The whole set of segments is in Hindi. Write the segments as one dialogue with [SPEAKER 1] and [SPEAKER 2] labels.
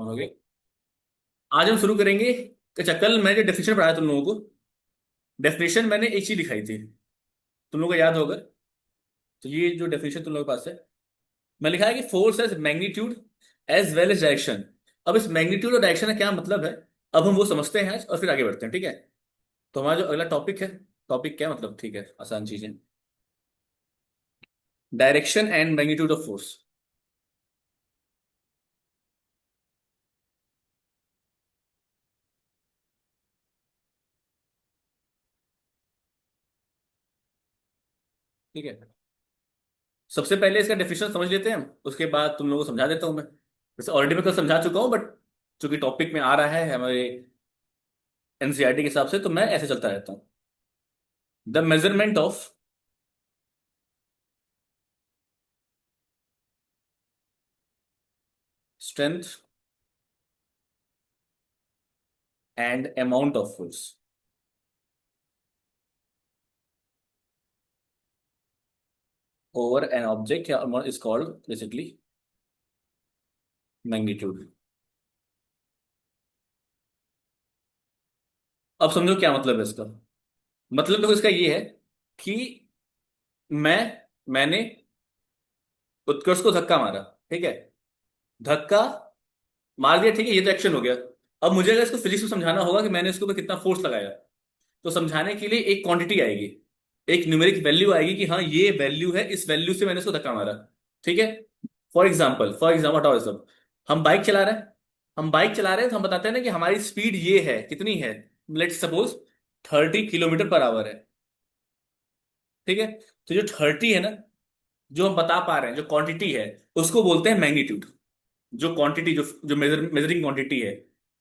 [SPEAKER 1] हो गए। आज हम शुरू करेंगे। अच्छा, कल मैंने डेफिनेशन पढ़ाया तुम लोगों को। डेफिनेशन मैंने एक चीज दिखाई थी, तुम लोगों को याद होगा। तो ये जो डेफिनेशन तुम लोगों के पास है, मैं लिखा है कि force as magnitude as well as direction. अब इस मैग्नीट्यूड और डायरेक्शन का क्या मतलब है, अब हम वो समझते हैं आज और फिर आगे बढ़ते हैं, ठीक है। तो हमारा जो अगला टॉपिक है, टॉपिक क्या मतलब, ठीक है, आसान चीजें। Direction and magnitude of force. ठीक है, सबसे पहले इसका डेफिनेशन समझ लेते हैं हम, उसके बाद तुम लोगों को समझा देता हूं मैं। वैसे ऑलरेडी मैं कल समझा चुका हूं, बट चूंकि टॉपिक में आ रहा है हमारे एनसीईआरटी के हिसाब से, तो मैं ऐसे चलता रहता हूँ। The measurement of strength and amount of force over an object या इज कॉल्ड बेसिकली मैग्नीट्यूड। अब समझो क्या मतलब है इसका। मतलब देखो इसका ये है कि मैं मैंने उत्कर्ष को धक्का मारा, ठीक है। धक्का मार दिया, ठीक है, ये तो एक्शन हो गया। अब मुझे अगर इसको फिजिक्स में समझाना होगा कि मैंने इसके ऊपर कितना फोर्स लगाया, तो समझाने के लिए एक क्वांटिटी आएगी, एक न्यूमेरिक वैल्यू आएगी कि हाँ ये वैल्यू है, इस वैल्यू से मैंने इसको धक्का मारा, ठीक है। फॉर एग्जाम्पल हटाओ ये सब। हम बाइक चला रहे हैं, तो हम बताते हैं ना कि हमारी स्पीड ये है, कितनी है। Let's suppose 30 kilometre per hour है, ठीक है। तो जो 30 है ना, जो हम बता पा रहे हैं, जो क्वांटिटी है, उसको बोलते हैं मैग्नीट्यूड। जो क्वांटिटी, जो जो मेजरिंग क्वांटिटी है,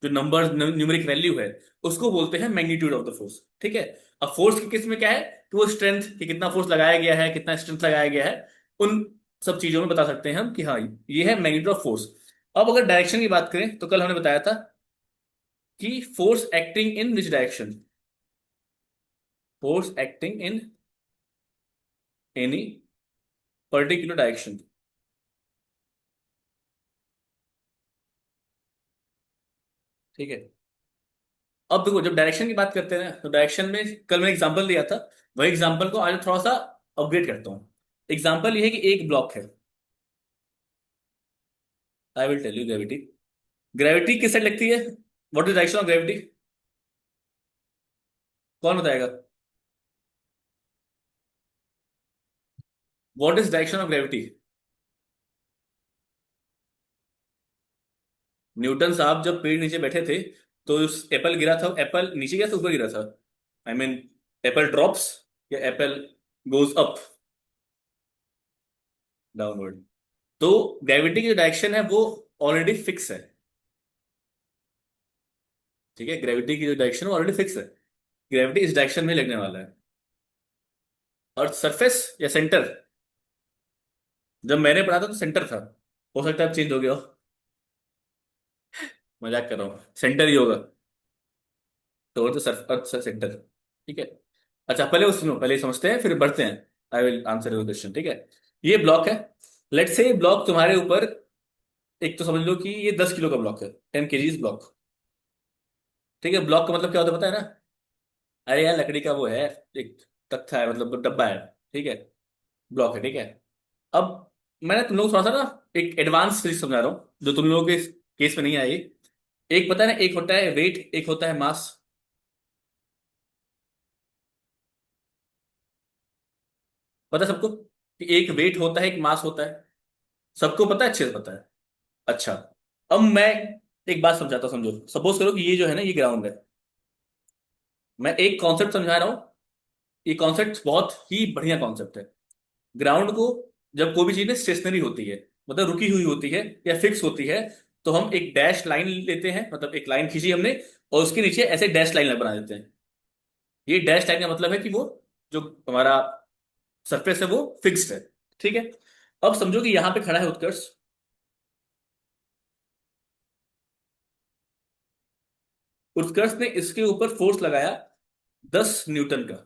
[SPEAKER 1] जो नंबर न्यूमेरिक वैल्यू है, उसको बोलते हैं मैग्नीट्यूड ऑफ द फोर्स, ठीक है। अब फोर्स के केस में क्या है, कि वो स्ट्रेंथ, कि कितना फोर्स लगाया गया है, कितना स्ट्रेंथ लगाया गया है, उन सब चीजों में बता सकते हैं हम कि हाँ ये है मैग्नीट्यूड ऑफ फोर्स। अब अगर डायरेक्शन की बात करें, तो कल हमने बताया था कि force acting in which direction, force acting in any particular direction, ठीक है। अब देखो, जब डायरेक्शन की बात करते हैं ना, तो डायरेक्शन में कल मैं एग्जांपल दिया था, वही एग्जांपल को आज थोड़ा सा अपग्रेड करता हूँ। एग्जांपल ये है कि एक ब्लॉक है। I will tell you gravity. Gravity किस साइड लगती है, what is direction of gravity, कौन बताएगा। What is direction of gravity. Newton साहब जब पेड़ नीचे बैठे थे, तो एप्पल गिरा था, एप्पल नीचे गिरा था ऊपर गिरा था, आई मीन एप्पल ड्रॉप्स या एप्पल गोज अप, डाउनवर्ड। तो ग्रेविटी की जो डायरेक्शन है वो ऑलरेडी फिक्स है, ठीक है। ग्रेविटी की जो डायरेक्शन है ऑलरेडी फिक्स है, ग्रेविटी इस डायरेक्शन में लगने वाला है। और सरफेस या सेंटर, जब मैंने पढ़ा था तो सेंटर था, हो सकता है अब चेंज हो गया हो, मजाक कर रहा हूँ, सेंटर ही होगा। तो वो तो सर्फ अर्थ से सेंटर, ठीक है। अच्छा, पहले वो सुनो, पहले समझते हैं फिर बढ़ते हैं। I will answer your question, ठीक है। ये ब्लॉक है, लेट्स से ये ब्लॉक तुम्हारे ऊपर, एक तो समझ लो कि ये 10 किलो का ब्लॉक है, 10 kgs ब्लॉक, ठीक है। ब्लॉक का मतलब क्या होता है पता है ना। अरे यार, लकड़ी का वो है, एक तख्ता है, मतलब डब्बा है, ठीक है। ब्लॉक है, ठीक है। अब मैंने तुम लोग को थोड़ा सा ना एक एडवांस फिजिक्स समझा रहा हूँ, जो तुम लोगों के केस में नहीं आई। एक पता है ना, एक होता है वेट, एक होता है मास। पता है सबको कि एक वेट होता है, एक मास होता है, सबको पता है, अच्छे से पता है। अच्छा, अब मैं एक बात समझाता हूं, समझो। सपोज करो कि ये जो है ना, ये ग्राउंड है। मैं एक कॉन्सेप्ट समझा रहा हूँ, ये कॉन्सेप्ट बहुत ही बढ़िया कॉन्सेप्ट है। ग्राउंड को, जब कोई भी चीज स्टेशनरी होती है, मतलब रुकी हुई होती है या फिक्स होती है, तो हम एक डैश लाइन लेते हैं, मतलब एक लाइन खींची हमने, और उसके नीचे ऐसे डैश लाइन बना देते हैं। ये डैश लाइन का मतलब है कि वो जो हमारा सरफेस है वो फिक्स्ड है, ठीक है। अब समझो कि यहां पे खड़ा है उत्कर्ष। उत्कर्ष ने इसके ऊपर फोर्स लगाया 10 न्यूटन का,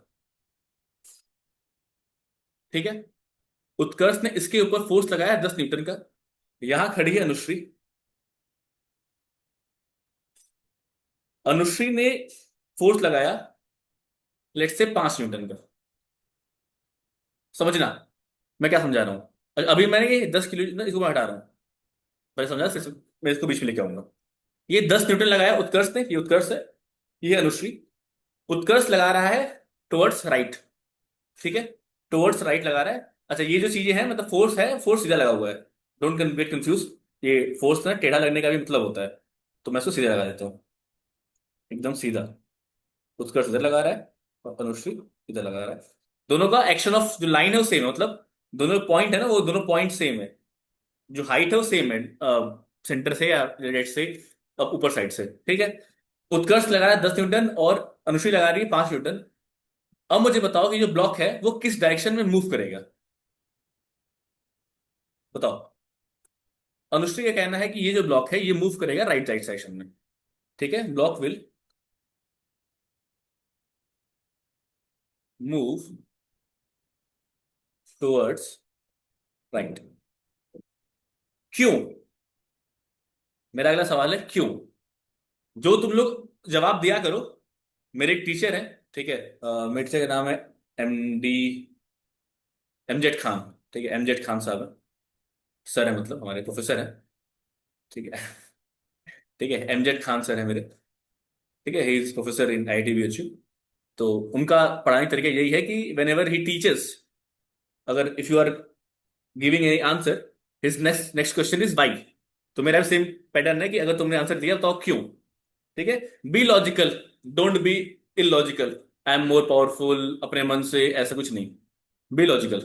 [SPEAKER 1] ठीक है। उत्कर्ष ने इसके ऊपर फोर्स लगाया 10 न्यूटन का। यहां खड़ी है अनुश्री, अनुश्री ने फोर्स लगाया, लेट्स से 5 न्यूटन का। समझना मैं क्या समझा रहा हूं। अभी मैंने ये 10 किलो ना, इसको मैं हटा रहा हूं। पहले समझा, फिर मैं इसको बीच में लेके आऊंगा। ये 10 न्यूटन लगाया उत्कर्ष ने, ये उत्कर्ष है, ये अनुश्री। उत्कर्ष लगा रहा है टुवर्ड्स राइट, ठीक है, टुवर्ड्स राइट लगा रहा है। अच्छा, ये जो चीजें हैं मतलब फोर्स है, फोर्स सीधा लगा हुआ है। Don't get confuse. ये फोर्स ना टेढ़ा लगने का भी मतलब होता है, तो मैं इसको सीधा लगा देता हूँ, एकदम सीधा। उत्कर्ष इधर लगा रहा है और अनुश्री इधर लगा रहा है। दोनों का एक्शन ऑफ जो लाइन है वो सेम है, मतलब दोनों पॉइंट है ना, वो दोनों पॉइंट सेम है। जो हाइट है वो सेम है, सेंटर से या लेट से ऊपर साइड से, ठीक है। उत्कर्ष लगा रहा है 10 न्यूटन और अनुश्री लगा रही है 5 न्यूटन। अब मुझे बताओ कि जो ब्लॉक है वो किस डायरेक्शन में मूव करेगा। बताओ। अनुश्री का कहना है कि ये जो ब्लॉक है ये मूव करेगा राइट साइड डायरेक्शन में, ठीक है। Block will move towards right. क्यों? मेरा अगला सवाल है क्यों। जो तुम लोग जवाब दिया करो। मेरे एक टीचर है, ठीक है, मेरे टीचर का नाम है MD एमजेड खान, ठीक है, एमजेड खान साहब है। सर है, मतलब हमारे प्रोफेसर है, ठीक है। ठीक है, एमजेड खान सर है मेरे, ठीक है। He is professor in IIT BHU। तो उनका पढ़ाने का तरीका यही है कि वेन एवर ही टीचर्स, अगर if you are giving any answer, his next next question is why. तो मेरा भी सेम पैटर्न है कि अगर तुमने आंसर दिया तो क्यों, ठीक है। Be logical, don't be illogical. I am more powerful अपने मन से, ऐसा कुछ नहीं। Be logical.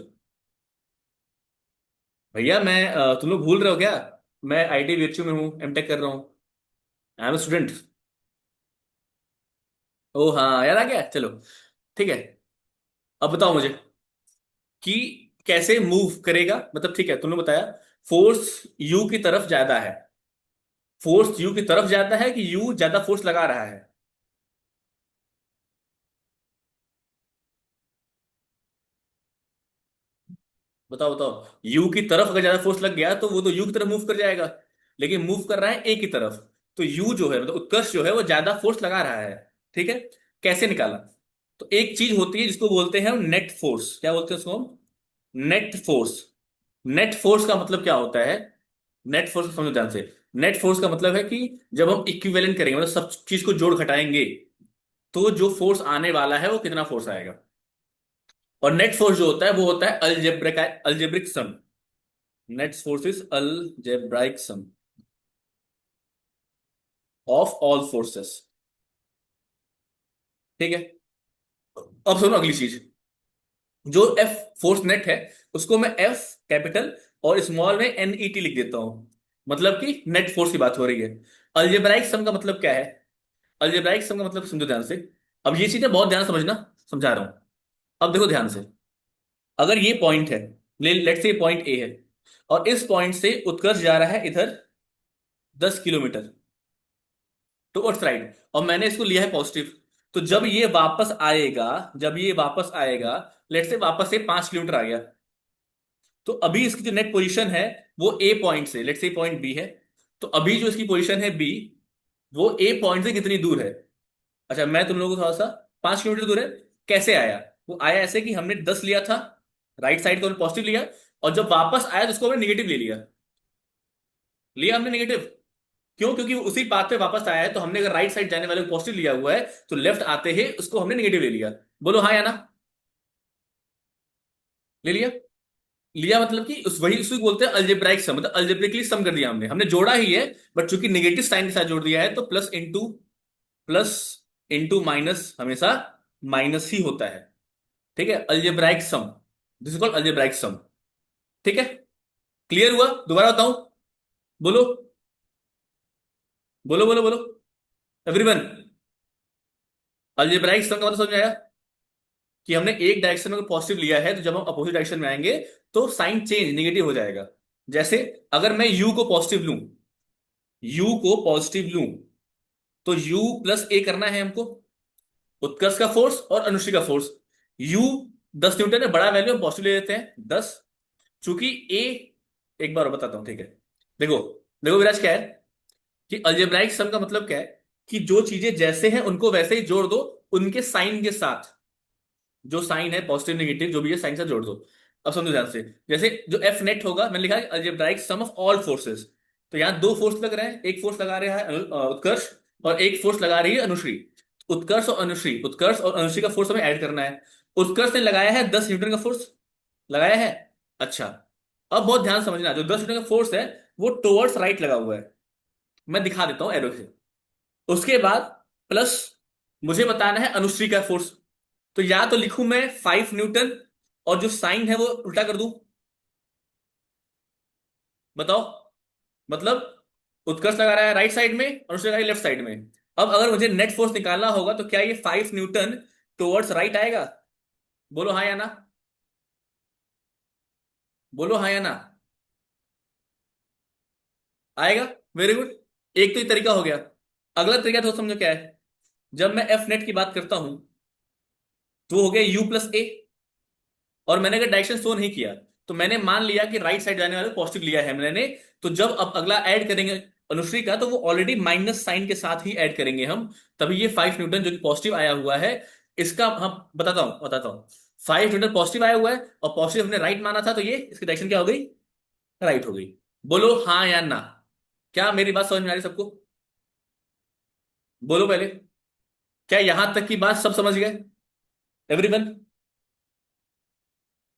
[SPEAKER 1] भैया मैं तुम लोग भूल रहे हो क्या? मैं IIT BHU में हूँ, M Tech कर रहा हूँ। I am student. ओ हाँ, याद आ गया, चलो ठीक है। अब बताओ मुझे कि कैसे मूव करेगा, मतलब ठीक है तुमने बताया फोर्स यू की तरफ ज्यादा है। फोर्स यू की तरफ ज्यादा है कि यू ज्यादा फोर्स लगा रहा है? बताओ बताओ। यू की तरफ अगर ज्यादा फोर्स लग गया तो वो तो यू की तरफ मूव कर जाएगा, लेकिन मूव कर रहा है ए की तरफ। तो यू जो है मतलब उत्कर्ष जो है वो ज्यादा फोर्स लगा रहा है, ठीक है। कैसे निकाला? तो एक चीज होती है जिसको बोलते हैं नेट फोर्स। क्या बोलते हैं उसको हम? Net force. नेट फोर्स का मतलब क्या होता है? नेट फोर्स को समझो ध्यान से। नेट फोर्स का मतलब है कि जब हम इक्विवेलेंट करेंगे, मतलब सब चीज को जोड़ घटाएंगे, तो जो फोर्स आने वाला है वो कितना फोर्स आएगा। और नेट फोर्स जो होता है वो होता है algebraic sum. Net force is algebraic sum of all forces, ठीक है। अब सुनो अगली चीज। जो एफ फोर्स नेट है उसको मैं एफ कैपिटल और स्मॉल में NET लिख देता हूं, मतलब कि नेट फोर्स की बात हो रही है। अल्जेब्राइक सम का मतलब क्या है? अल्जेब्राइक सम का मतलब समझो ध्यान से। अब ये चीजें बहुत ध्यान से समझना, समझा रहा हूं। अब देखो ध्यान से। अगर ये पॉइंट है, लेट्स से पॉइंट ए है, और इस पॉइंट से उत्कर्ष जा रहा है इधर 10 किलोमीटर टुवर्ड्स राइट, और मैंने इसको लिया है पॉजिटिव। तो जब ये वापस आएगा, जब ये वापस आएगा, लेट्स से वापस से 5 किलोमीटर आ गया, तो अभी इसकी जो नेट पोजीशन है वो ए पॉइंट से, लेट्स से पॉइंट बी है, तो अभी जो इसकी पोजीशन है बी, वो ए पॉइंट से कितनी दूर है? अच्छा, मैं तुम लोगों को थोड़ा सा, 5 किलोमीटर दूर है। कैसे आया? वो आया ऐसे कि हमने 10 लिया था, राइट साइड को हमने पॉजिटिव लिया, और जब वापस आया तो उसको हमने निगेटिव ले लिया। लिया हमने निगेटिव। क्यों? क्योंकि वो उसी पाथ पे वापस आया है, तो हमने अगर राइट साइड जाने वाले को पॉजिटिव लिया हुआ है, तो लेफ्ट आते ही उसको हमने निगेटिव ले लिया। बोलो हाँ या ना। ले लिया। लिया मतलब कि उस वही उसको बोलते हैं अल्जेब्राइक सम, मतलब अल्जेब्रिकली सम कर दिया हमने, हमने जोड़ा ही है, बट चूंकि निगेटिव साइन के साथ जोड़ दिया है तो प्लस इंटू माइनस हमेशा माइनस ही होता है, ठीक है। Algebraic sum, this is called algebraic sum, ठीक है। क्लियर हुआ? दोबारा बताऊं? बोलो बोलो बोलो बोलो, एवरीवन। अल्जेब्राइक सम का मतलब समझ में आया? कि हमने एक डायरेक्शन में पॉजिटिव लिया है, तो जब हम अपोजिट डायरेक्शन में आएंगे तो साइन चेंज निगेटिव हो जाएगा। जैसे अगर मैं यू को पॉजिटिव लूं, यू को पॉजिटिव लूं, तो यू प्लस ए करना है हमको, उत्कर्ष का फोर्स और अनुश्री का फोर्स। यू 10 न्यूटन है, बड़ा वैल्यू हम पॉजिटिव ले लेते हैं 10। चूंकि ए, एक बार और बताता हूं, ठीक है। देखो, देखो विराज क्या है कि अल्जेब्राइक सम का मतलब क्या है कि जो चीजें जैसे हैं उनको वैसे ही जोड़ दो, उनके साइन के साथ। जो साइन है पॉजिटिव नेगेटिव जो भी है साइन से जोड़ दो। अब समझो ध्यान से, जैसे जो एफ नेट होगा, मैंने लिखा है algebraic sum of all forces. तो यहाँ दो फोर्स लग रहे हैं, एक फोर्स लगा रहा है उत्कर्ष, और एक फोर्स लगा रही है अनुश्री। उत्कर्ष और अनुश्री का फोर्स हमें ऐड करना है। उत्कर्ष ने लगाया है 10 न्यूटन का फोर्स, लगाया है। अच्छा, अब बहुत ध्यान से समझना, जो 10 न्यूटन का फोर्स है वो टुवर्ड्स राइट लगा हुआ है। मैं दिखा देता हूं एरो से। उसके बाद प्लस मुझे बताना है अनुश्री का फोर्स। तो या तो लिखूं मैं 5 न्यूटन, और जो साइन है वो उल्टा कर दूं। बताओ। मतलब उत्कर्ष लगा रहा है राइट साइड में, अनुश्री लगा रही है लेफ्ट साइड में। अब अगर मुझे नेट फोर्स निकालना होगा तो क्या ये 5 न्यूटन टुवर्ड्स राइट आएगा? बोलो हाँ या ना। बोलो हाँ या ना। आएगा। Very good. एक तो ये तरीका हो गया। अगला तरीका तो समझो क्या है। जब मैं एफ नेट की बात करता हूं तो वो हो गया U+A। और मैंने अगर डायरेक्शन शो नहीं किया तो मैंने मान लिया कि राइट साइड जाने वाले पॉजिटिव लिया है मैंने। तो जब अब अगला ऐड करेंगे अनुश्री का, तो वो ऑलरेडी माइनस साइन के साथ ही ऐड करेंगे हम। तभी ये 5 न्यूटन जो कि पॉजिटिव आया हुआ है, इसका हम बताता हूं। 5 न्यूटन पॉजिटिव आया हुआ है, और पॉजिटिव हमने राइट माना था, तो ये इसकी डायरेक्शन क्या हो गई? राइट हो गई। बोलो हाँ या ना। क्या मेरी बात समझ में आ रही सबको? बोलो पहले। क्या यहां तक की बात सब समझ गए? एवरीवन?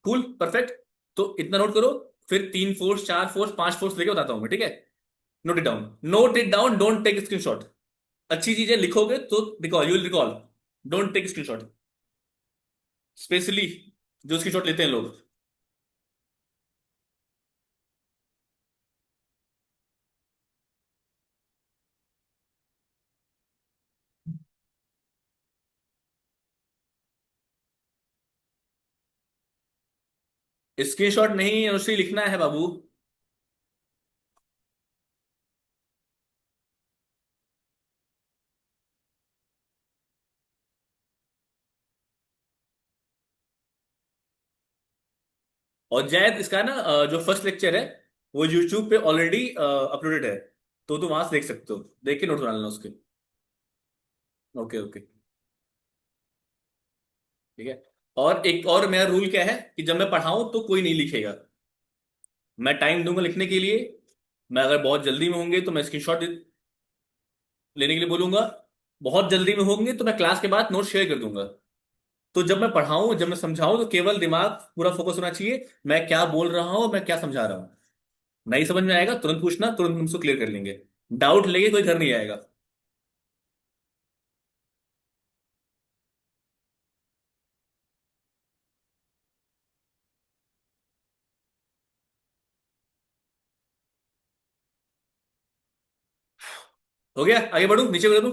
[SPEAKER 1] Cool, perfect. तो इतना नोट करो। फिर 3 फोर्स, 4 फोर्स, 5 फोर्स लेके बताता हूं मैं, ठीक है? Note it down, note it down, don't take screenshot. अच्छी चीजें लिखोगे तो recall, you will recall. Don't take screenshot, specially जो स्क्रीनशॉट लेते हैं लोग। स्क्रीनशॉट नहीं, उसी लिखना है बाबू। और जैद इसका ना जो फर्स्ट लेक्चर है वो यूट्यूब पे ऑलरेडी अपलोडेड है। तो तुम वहां से देख सकते हो, देख के नोट बना लेना उसके। Okay okay. ठीक है। और एक और मेरा रूल क्या है कि जब मैं पढ़ाऊं तो कोई नहीं लिखेगा। मैं टाइम दूंगा लिखने के लिए। मैं अगर बहुत जल्दी में होंगे तो मैं स्क्रीनशॉट लेने के लिए बोलूंगा। बहुत जल्दी में होंगे तो मैं क्लास के बाद नोट शेयर कर दूंगा। तो जब मैं पढ़ाऊं, जब मैं समझाऊं, तो केवल दिमाग पूरा फोकस होना चाहिए मैं क्या बोल रहा हूं, मैं क्या समझा रहा हूं। नहीं समझ में आएगा तुरंत पूछना, तुरंत हम उसको क्लियर कर लेंगे। डाउट लेके कोई घर नहीं आएगा। हो गया? आगे बढ़ू, नीचे बढ़ू?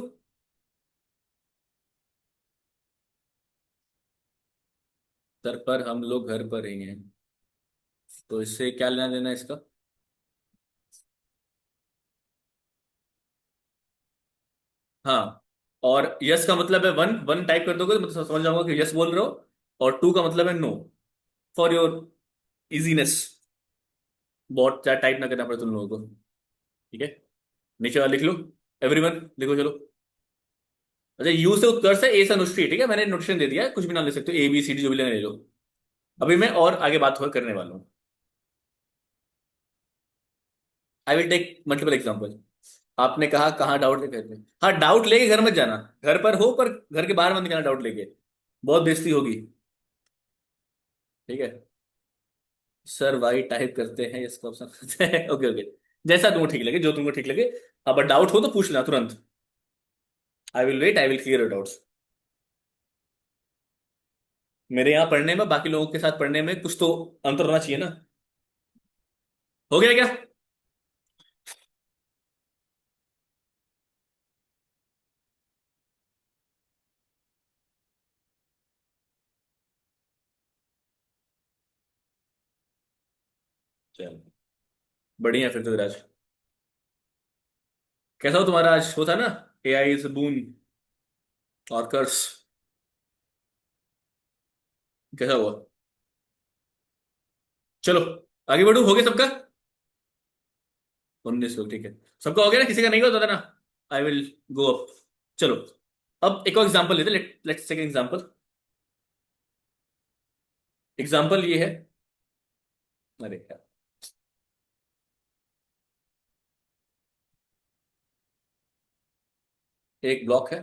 [SPEAKER 1] सर पर हम लोग घर पर ही हैं, तो इससे क्या लेना देना है इसका? हाँ। और यस का मतलब है वन, वन टाइप कर दोगे तो मतलब समझ जाऊंगा कि यस बोल रहे हो। और टू का मतलब है नो, फॉर योर इजीनेस। बहुत ज्यादा टाइप ना करना पड़े तुम लोगों को। ठीक है। नीचे वाला लिख लो। एवरीवन लिखो चलो। अच्छा, यू से उत्कर्ष है, ए से अनुश्री है, ठीक है? मैंने नोटेशन दे दिया है, कुछ भी नाम ले सकते हो, A B C D जो भी लेना ले लो। अभी मैं और आगे बात हो करने वाला हूँ। I will take multiple example. आपने कहा कहाँ डाउट लेके थे? हाँ, डाउट लेके घर मत जाना। घर पर हो पर घर के बाहर मत निकलना डाउट लेके। बहुत बेइज्जती होगी। ठीक है। सर वाई टाइप करते हैं, इसका ऑप्शन करते हैं। Okay okay. जैसा तुमको ठीक लगे, जो तुमको ठीक लगे। अब डाउट हो तो पूछ लेना तुरंत। I will wait, I will clear your doubts. मेरे यहाँ पढ़ने में बाकी लोगों के साथ पढ़ने में कुछ तो अंतर होना चाहिए ना। हो गया क्या? चलो, बढ़िया फिर तो विराज। कैसा हो तुम्हारा आज होता ना, AI इज बून और कर्स? कैसा हुआ? चलो आगे बढ़ू, हो गया सबका? 19 लोग, ठीक है। सबका हो गया ना, किसी का नहीं हुआ तो ना। I will go up. चलो, अब एक और एग्जांपल लेते, लेट्स टेक एग्जांपल। एग्जांपल ये है, अरे यार, एक ब्लॉक है,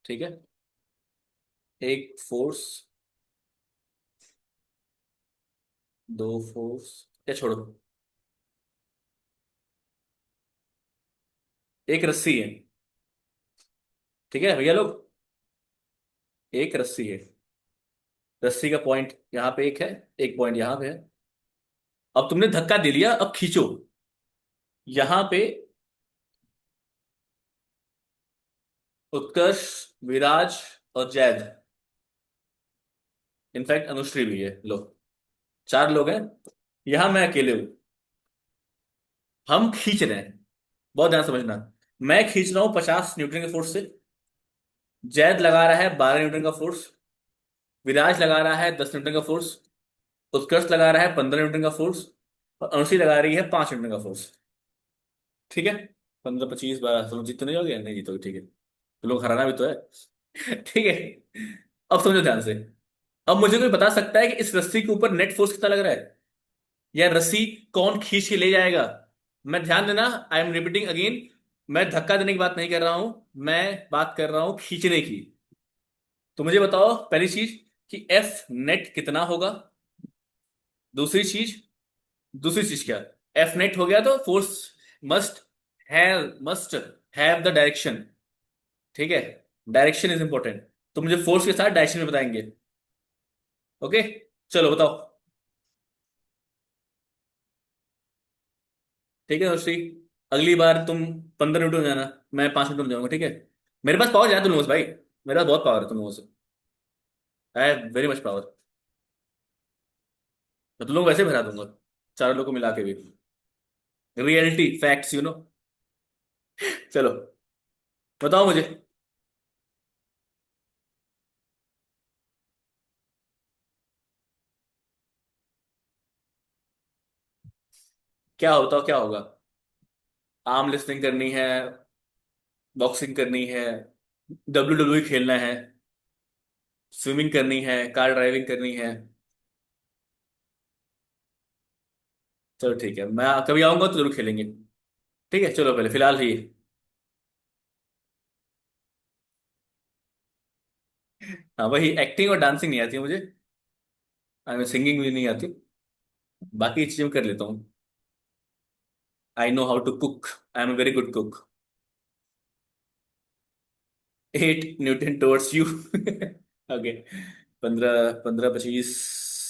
[SPEAKER 1] ठीक है, एक फोर्स, दो फोर्स, या छोड़ो, एक रस्सी है, ठीक है भैया लोग, एक रस्सी है, रस्सी का पॉइंट यहाँ पे एक है, एक पॉइंट यहाँ पे है। अब तुमने धक्का दे लिया, अब खींचो, यहाँ पे उत्कर्ष, विराज और जैद, इनफैक्ट अनुश्री भी है, लो, चार लोग हैं, यहां मैं अकेले हूं, हम खींच रहे हैं, बहुत ध्यान समझना। मैं खींच रहा हूं 50 न्यूटन के फोर्स से, जैद लगा रहा है 12 न्यूटन का फोर्स, विराज लगा रहा है 10 न्यूटन का फोर्स, उत्कर्ष लगा रहा है 15 न्यूटन का फोर्स, और अनुश्री लगा रही है 5 न्यूटन का फोर्स। ठीक है, 15 25 12, तुम जीत तो नहीं होगे, नहीं जीतोगे, ठीक है, तुम लोग हराना भी तो है। ठीक है, अब समझो ध्यान से। अब मुझे कोई बता सकता है कि इस रस्सी के ऊपर नेट फोर्स कितना लग रहा है, या रस्सी कौन खींच के ले जाएगा? मैं, ध्यान देना, आई एम रिपीटिंग अगेन, मैं धक्का देने की बात नहीं कर रहा हूं, मैं बात कर रहा हूं खींचने की। तो मुझे बताओ पहली चीज कि एफ नेट कितना होगा, दूसरी चीज, दूसरी चीज क्या, एफ नेट हो गया तो force must must have the direction, ठीक है, डायरेक्शन इज इंपॉर्टेंट, तो मुझे फोर्स के साथ डायरेक्शन में बताएंगे। ओके, चलो बताओ। ठीक है दोस्ती, अगली बार तुम 15 मिनट में जाना, मैं 5 मिनट में जाऊंगा, ठीक है। मेरे पास पावर है तुम लोगों से भाई, मेरे पास बहुत पावर है तुम लोगों से, I have very much power. मैं तुम लोग वैसे भरा दूंगा, चारों लोग को मिला के भी, रियलिटी फैक्ट्स, यू नो। चलो, बताओ मुझे, क्या हो, बताओ क्या होगा। आर्म लिफ्टिंग करनी है, बॉक्सिंग करनी है, WWE खेलना है, स्विमिंग करनी है, कार ड्राइविंग करनी है। चलो ठीक है, मैं कभी आऊंगा तो जरूर खेलेंगे। ठीक है, चलो पहले फिलहाल ही, हाँ वही, एक्टिंग और डांसिंग नहीं आती है मुझे, आई सिंगिंग भी नहीं आती, बाकी चीजें मैं कर लेता हूँ। I know how to cook, I am a very good cook. 8 newton towards you. Okay, 15 15 25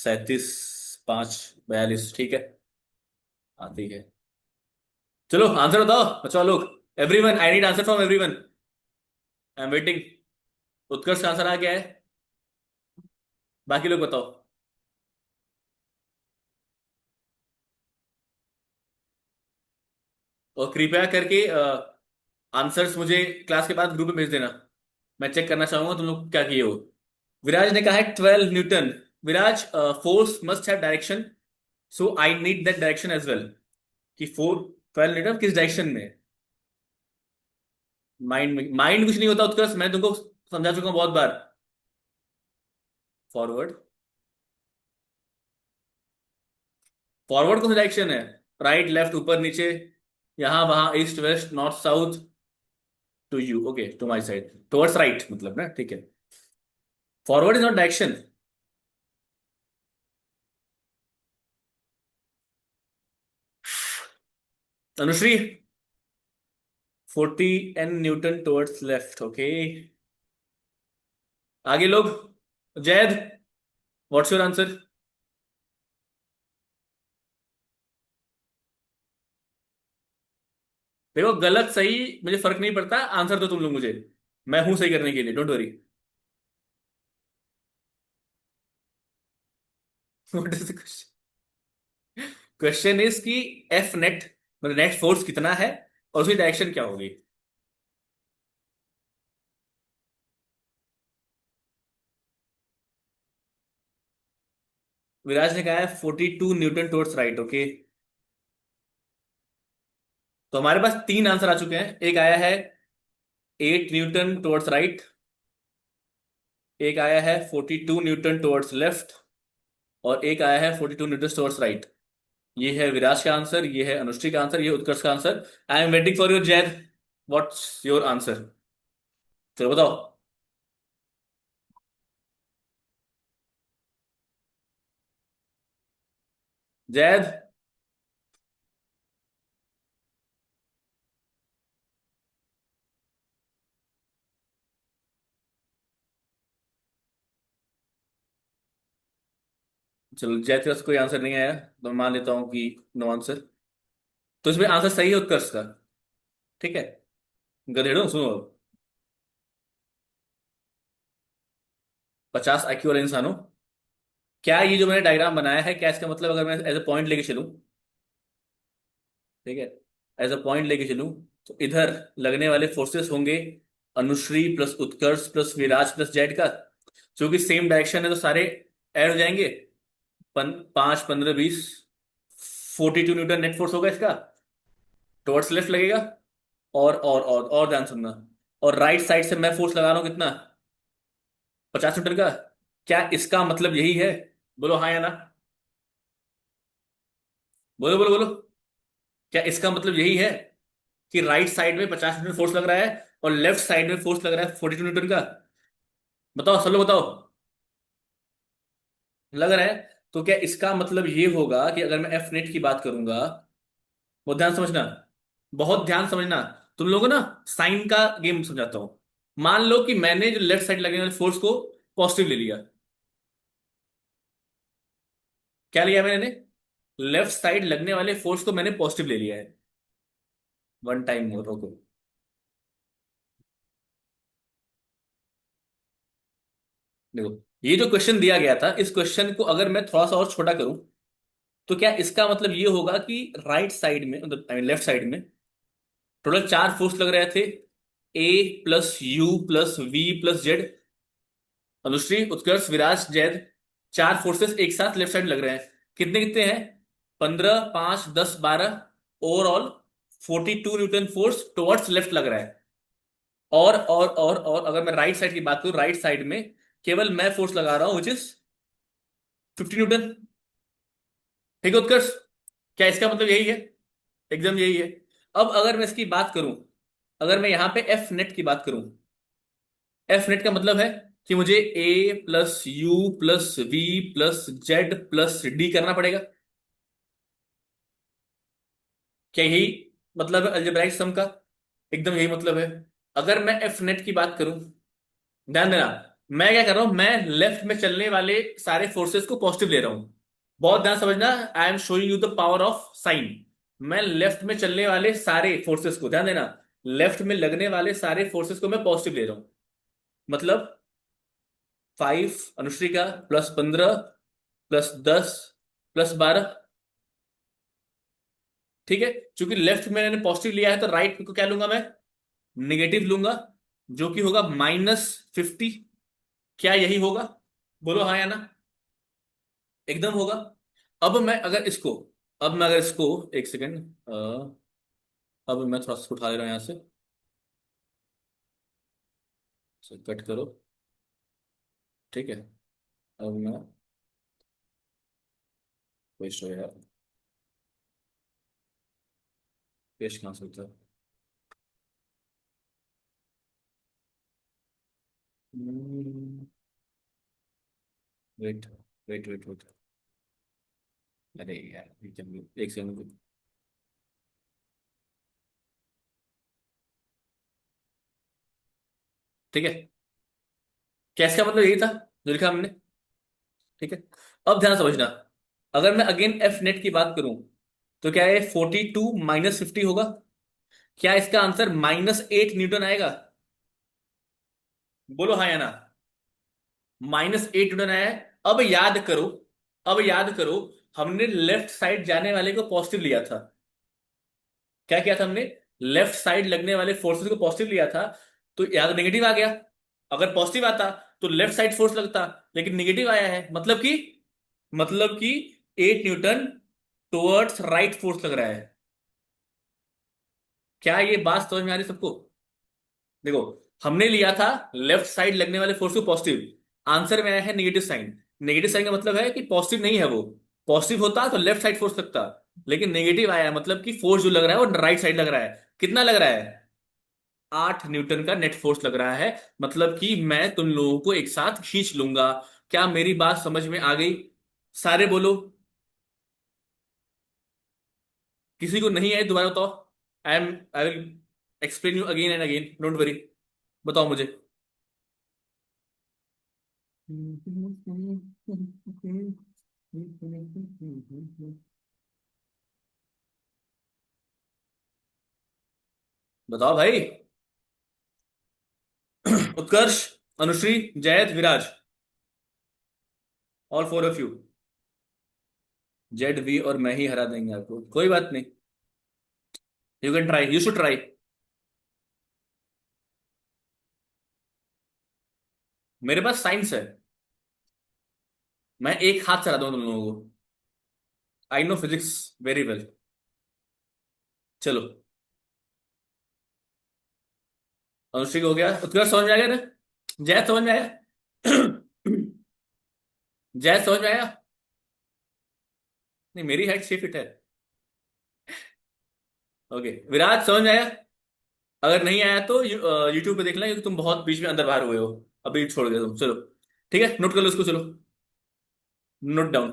[SPEAKER 1] 37 5 42, ठीक है, आती है। चलो आंसर बताओ बच्चों लोग, everyone, I need answer from everyone, I am waiting. Utkarsh का आंसर आ गया है, बाकी लोग बताओ। और कृपया करके आंसर्स मुझे क्लास के बाद ग्रुप में भेज देना, मैं चेक करना चाहूंगा तुम लोग क्या किए हो। विराज ने कहा है 12 newton. Viraj, force must have direction, so I need that direction as well, कि 12 न्यूटन किस डायरेक्शन में। माइंड में, माइंड कुछ नहीं होता उत्कर्ष, मैं तुमको समझा चुका हूं बहुत बार। फॉरवर्ड, फॉरवर्ड कौन सा डायरेक्शन है, राइट लेफ्ट ऊपर नीचे, यहां वहां, east west north south, to you, okay, to my side, towards right मतलब ना, ठीक है, forward is not direction. Anushree, 40 N newton towards left, okay, आगे लोग, जैद, व्हाट्स योर आंसर? देखो गलत सही मुझे फर्क नहीं पड़ता, आंसर दो तुम लोग मुझे, मैं हूं सही करने के लिए, don't worry. What is the question? Question is कि एफ नेट, मतलब नेट फोर्स कितना है, और उसकी डायरेक्शन क्या होगी। विराज ने कहा है 42 न्यूटन टुवर्ड्स राइट, ओके, तो हमारे पास तीन आंसर आ चुके हैं, एक आया है 8 न्यूटन टुवर्ड्स राइट, एक आया है 42 न्यूटन टुवर्ड्स लेफ्ट, और एक आया है 42 न्यूटन टुवर्ड्स राइट। ये है विराज का आंसर, ये है अनुश्री का आंसर, ये है उत्कर्ष का answer. I am waiting for your Zaid. What's your answer? चलो बताओ। जैद। चलो, जैद का कोई आंसर नहीं आया तो मैं मान लेता हूं कि नो आंसर। तो इसमें आंसर सही है उत्कर्ष का। ठीक है। गधेड़ो सुनो अब। 50 IQ वाले इंसानों, क्या ये जो मैंने डायग्राम बनाया है, क्या इसका मतलब अगर मैं एज अ पॉइंट लेके चलूं, ठीक है, एज अ पॉइंट लेके चलूं, तो इधर लगने वाले फोर्सेस होंगे अनुश्री प्लस उत्कर्ष प्लस विराज प्लस जेड का। क्योंकि सेम डायरेक्शन है तो सारे ऐड हो जाएंगे। 5 15 20, 42 न्यूटन नेट फोर्स होगा इसका, टुवर्ड्स लेफ्ट लगेगा। और ध्यान सुनना, और राइट साइड से मैं फोर्स लगा रहा हूं कितना, 50 न्यूटन का। क्या इसका मतलब यही है? बोलो हाँ या ना। बोलो बोलो बोलो। क्या इसका मतलब यही है कि राइट साइड में 50 न्यूटन फोर्स लग रहा है और लेफ्ट साइड में फोर्स लग रहा है 42 न्यूटन का? बताओ सब लोग बताओ। लग रहा है। तो क्या इसका मतलब ये होगा कि अगर मैं एफ नेट की बात करूंगा, बहुत ध्यान समझना, बहुत ध्यान समझना, तुम लोगों को ना साइन का गेम समझाता हूं। मान लो कि मैंने जो लेफ्ट साइड लगने वाले फोर्स को पॉजिटिव ले लिया। क्या लिया मैंने? लेफ्ट साइड लगने वाले फोर्स को मैंने पॉजिटिव ले लिया है। वन टाइम मोर, रोको। देखो, ये जो क्वेश्चन दिया गया था, इस क्वेश्चन को अगर मैं थोड़ा सा और छोटा करूं, तो क्या इसका मतलब ये होगा कि राइट साइड में, मतलब आई मीन लेफ्ट साइड में, टोटल 4 फोर्स लग रहे थे, A plus U plus V plus Z. Anushree Utkarsh Viraj Zaid, 4 forces एक साथ लेफ्ट साइड लग रहे हैं। कितने कितने हैं? 15 5 10 12। Overall 42 Newton force towards left लग रहा है। और अगर मैं राइट साइड की बात करूं, राइट साइड में केवल मैं फोर्स लगा रहा हूं विच इज 50 न्यूटन। ठीक है उत्कर्ष, क्या इसका मतलब यही है? एकदम यही है। अब अगर मैं इसकी बात करूं, अगर मैं यहां पे एफ नेट की बात करूं, एफ नेट का मतलब है कि मुझे A plus U plus V plus Z plus D करना पड़ेगा। क्या यही मतलब है अलजेब्राइक सम का? एकदम यही मतलब है। अगर मैं एफ नेट की बात करूं, ध्यान देना, मैं क्या कर रहा हूं, मैं लेफ्ट में चलने वाले सारे फोर्सेस को पॉजिटिव ले रहा हूं। बहुत ध्यान समझना, I am showing you the power of sine. मैं लेफ्ट में चलने वाले सारे फोर्सेस को, ध्यान देना, लेफ्ट में लगने वाले सारे फोर्सेस को मैं पॉजिटिव ले रहा हूं। मतलब 5 अनुश्री का प्लस 15 प्लस 10 प्लस 12। ठीक है। क्योंकि लेफ्ट में मैंने पॉजिटिव लिया है तो राइट को क्या लूंगा मैं? निगेटिव लूंगा, जो कि होगा -50। क्या यही होगा? बोलो हाँ या ना। एकदम होगा। अब मैं अगर इसको, अब मैं अगर इसको, एक सेकेंड, अब मैं थोड़ा सा उठा ले रहा हूं यहां से। कट करो। ठीक है। अब मैं, कोई शो यार, पेश कहाँ से होता है? Wait wait wait wait. अरे यार, एक सेकंड। ठीक है। क्या इसका मतलब यही था जो लिखा हमने? ठीक है। अब ध्यान समझना, अगर मैं अगेन एफ नेट की बात करूं, तो क्या ये 42 - 50 होगा? क्या इसका आंसर -8 न्यूटन आएगा? बोलो हाँ या ना। -8 न्यूटन आया है। अब याद करो, अब याद करो, हमने लेफ्ट साइड जाने वाले को पॉजिटिव लिया था। क्या किया था हमने? लेफ्ट साइड लगने वाले फोर्सेस को पॉजिटिव लिया था। तो याद नेगेटिव आ गया। अगर पॉजिटिव आता तो लेफ्ट साइड फोर्स लगता, लेकिन नेगेटिव आया है, मतलब कि 8 न्यूटन टुवर्ड्स राइट फोर्स लग रहा है। क्या ये बात समझ में आ रही सबको? देखो, हमने लिया था लेफ्ट साइड लगने वाले फोर्स को पॉजिटिव, आंसर में आया है नेगेटिव साइन। नेगेटिव साइन का मतलब है कि पॉजिटिव नहीं है वो। पॉजिटिव होता तो लेफ्ट साइड फोर्स लगता, लेकिन नेगेटिव आया है, मतलब कि फोर्स जो लग रहा है वो राइट साइड लग रहा है। कितना लग रहा है? 8 न्यूटन का नेट फोर्स लग रहा है। मतलब कि मैं तुम लोगों को एक साथ खींच लूंगा। क्या मेरी बात समझ में आ गई? सारे बोलो। किसी को नहीं आई दोबारा बताओ। I will explain you again and again, don't worry. बताओ मुझे। बताओ भाई। Utkarsh, Anushree, Zaid, Viraj, all four of you. Z, V और मैं ही हरा देंगे आपको, कोई बात नहीं। You can try, you should try. मेरे पास साइंस है। मैं एक हाथ से हरा दूंगा तुम लोगों को। I know physics very well. चलो। अनुश्री को हो गया, उत्कर्ष समझ में आ गया ना? जयद समझ में आया? जयद समझ में आया? नहीं, मेरी हाइट 6 फीट है। ओके, विराज समझ में आया? अगर नहीं आया तो यूट्यूब पे देख लें, क्योंकि तुम बहुत बीच में अंदर बाहर हुए हो। अभी छोड़ गए तुम, चलो। ठीक है, नोट कर लो इसको, चलो। Note down.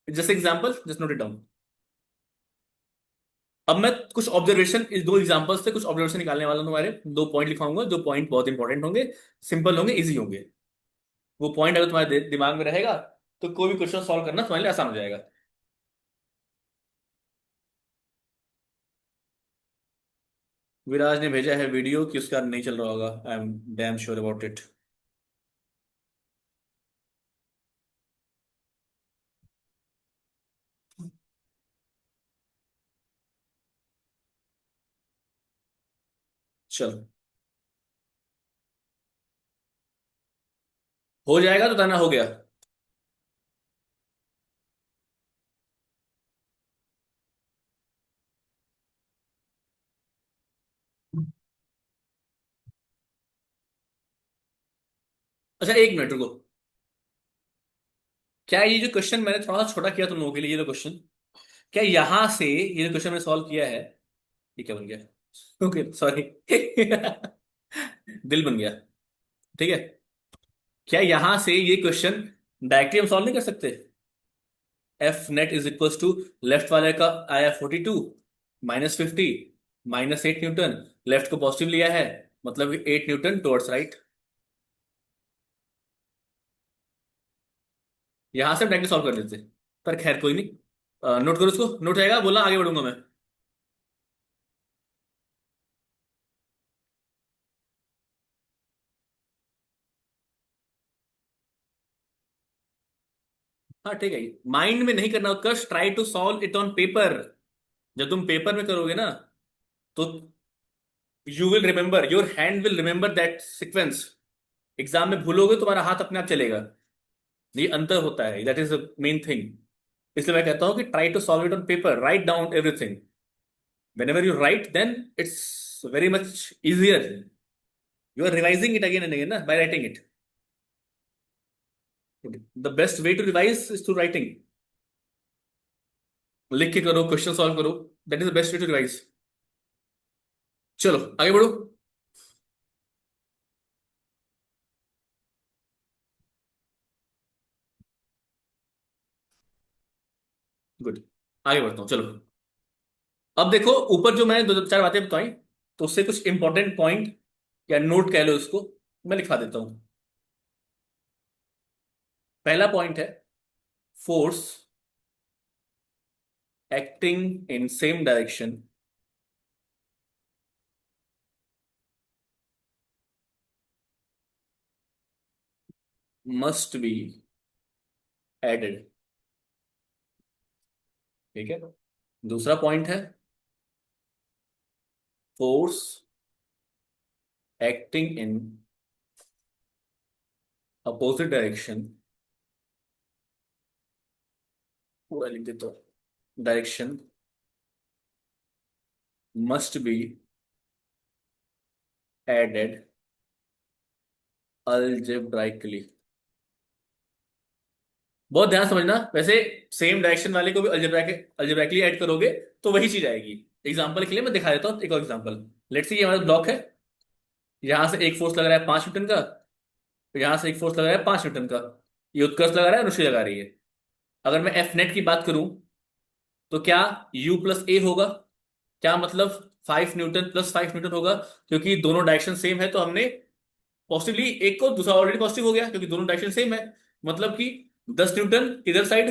[SPEAKER 1] Just example, just note it down. अब मैं कुछ ऑब्जर्वेशन, इस दो एग्जांपल से कुछ ऑब्जर्वेशन निकालने वाला हूं तुम्हारे। 2 पॉइंट लिखाऊंगा, जो पॉइंट बहुत इंपॉर्टेंट होंगे, सिंपल होंगे, इजी होंगे। वो पॉइंट अगर तुम्हारे दिमाग में रहेगा तो कोई भी क्वेश्चन सॉल्व करना तुम्हारे लिए आसान हो जाएगा। विराज ने भेजा है वीडियो कि उसका नहीं चल रहा होगा, I am damn sure about it. चलो, हो जाएगा तो कहना हो गया। अच्छा, 1 मिनट रुको। क्या ये जो क्वेश्चन मैंने थोड़ा सा छोटा किया तुम लोगों के लिए, ये जो क्वेश्चन, क्या यहां से ये जो क्वेश्चन मैंने सॉल्व किया है, ये क्या बन गया? Okay sorry. दिल बन गया। ठीक है। क्या यहां से ये क्वेश्चन डायरेक्टली हम सॉल्व नहीं कर सकते? F net is equal to, left वाले का आया 42 -50 -8 न्यूटन, लेफ्ट को पॉजिटिव लिया है, मतलब 8 न्यूटन टुवर्ड्स राइट। यहां से हम डायरेक्टली सॉल्व कर देते, पर खैर कोई नहीं। नोट करो इसको, नोट रहेगा, बोला आगे बढ़ूंगा मैं। हाँ ठीक है, माइंड में नहीं करना Utkarsh, try to solve it on paper. जब तुम पेपर में करोगे ना, तो you will remember, your hand will remember that sequence. Exam में भूलोगे, तुम्हारा हाथ अपने आप चलेगा। ये अंतर होता है, that is the main thing. इसलिए मैं कहता हूं कि try to solve it on paper, write down everything. whenever you write, then it's very much easier. You are revising it again and again na, by writing it. The best way to revise is through writing. लिख के करो, क्वेश्चन सॉल्व करो, that is the best way to revise. चलो आगे बढ़ो। गुड। आगे बढ़ता हूँ, चलो। अब देखो, ऊपर जो मैंने दो चार बातें बताई, तो उससे कुछ इंपॉर्टेंट पॉइंट या नोट कह लो उसको, मैं लिखा देता हूं। पहला पॉइंट है, force acting in same direction must be added. ठीक है। दूसरा पॉइंट है, force acting in opposite direction, पूरा लिख देता हूं, direction must be added algebraically. बहुत ध्यान से समझना वैसे। सेम डायरेक्शन वाले को भी अलजेब्राइकली ऐड करोगे तो वही चीज आएगी। एग्जांपल के लिए मैं दिखा देता हूँ एक और एग्जांपल। लेट्स सी ये हमारा ब्लॉक है। यहां से एक फोर्स लग रहा है 5 न्यूटन का। फिर यहां से एक फोर्स लग रहा है 5 न्यूटन का। ये उत्कर्ष लगा रहा है, अनुश्री लगा रही है। अगर मैं एफ नेट की बात करूं तो क्या यू प्लस ए होगा? क्या मतलब 5 न्यूटन प्लस 5 न्यूटन होगा? क्योंकि दोनों डायरेक्शन सेम है तो हमने पॉसिबली एक को दूसरा ऑलरेडी पॉजिटिव हो गया क्योंकि दोनों डायरेक्शन सेम है। मतलब कि 10 न्यूटन किधर साइड?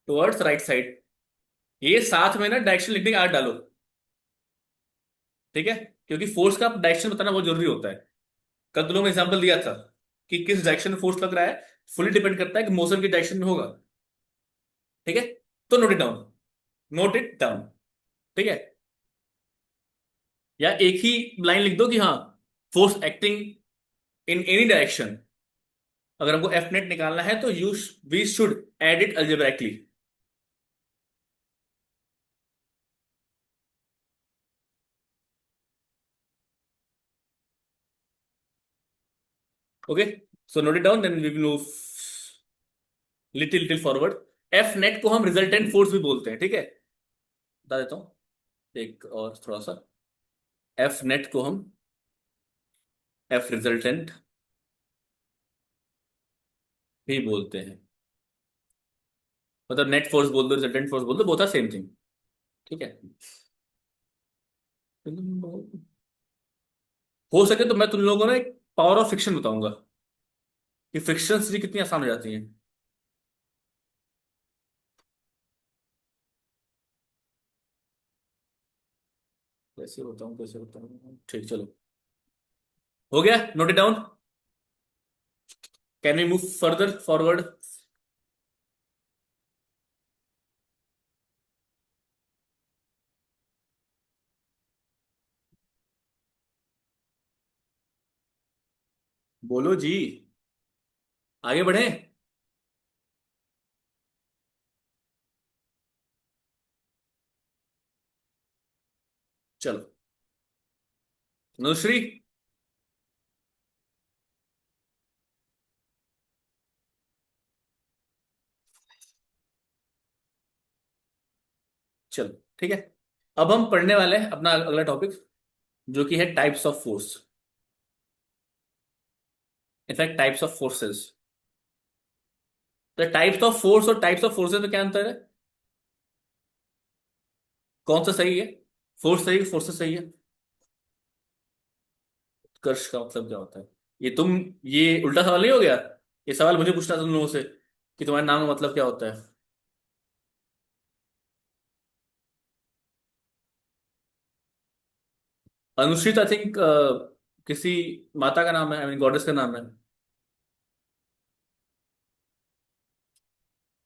[SPEAKER 1] Towards right side. ये साथ में ना डायरेक्शन लिखने का आर्ट डालो। ठीक है। क्योंकि फोर्स का डायरेक्शन बताना बहुत जरूरी होता है। कल तुम लोगों ने एग्जांपल दिया था कि किस डायरेक्शन में फोर्स लग रहा है, फुली डिपेंड करता है कि मोशन की डायरेक्शन में होगा। ठीक है। तो note it down. Note it down. ठीक है। या एक ही लाइन लिख दो कि हाँ, force acting in any direction. अगर हमको एफ नेट निकालना है तो you we should add it algebraically. Okay. So note it down then we will move little little forward. F net को हम रिजल्टेंट फोर्स भी बोलते हैं। ठीक है। बता देता हूं एक और थोड़ा सा। एफ नेट को हम एफ रिजल्टेंट भी बोलते हैं। मतलब नेट फोर्स बोल दो, रिजल्टेंट फोर्स बोल दो, बोथ आर सेम थिंग। ठीक है। हो सके तो मैं तुम लोगों को ना एक पावर ऑफ फ्रिक्शन बताऊंगा कि फ्रिक्शन से कितनी आसान हो जाती है। कैसे बताऊं? ठीक, चलो। हो गया, note it down. Can we move further forward? बोलो जी। आगे बढ़े। चलो। अनुश्री। चलो ठीक है। अब हम पढ़ने वाले हैं अपना अगला टॉपिक, जो कि है types of force. In fact types of forces. तो टाइप्स ऑफ फोर्स और टाइप्स ऑफ फोर्सेस में क्या अंतर है? कौन सा सही है? फोर्स सही है, फोर्सेस सही है? उत्कर्ष का मतलब क्या होता है? ये तुम, ये उल्टा सवाल नहीं हो गया? ये सवाल मुझे पूछना था तुम लोगों से कि तुम्हारे नाम का मतलब क्या होता है। अनुश्रित आई थिंक किसी माता का नाम है, आई मीन गॉडेस का नाम है।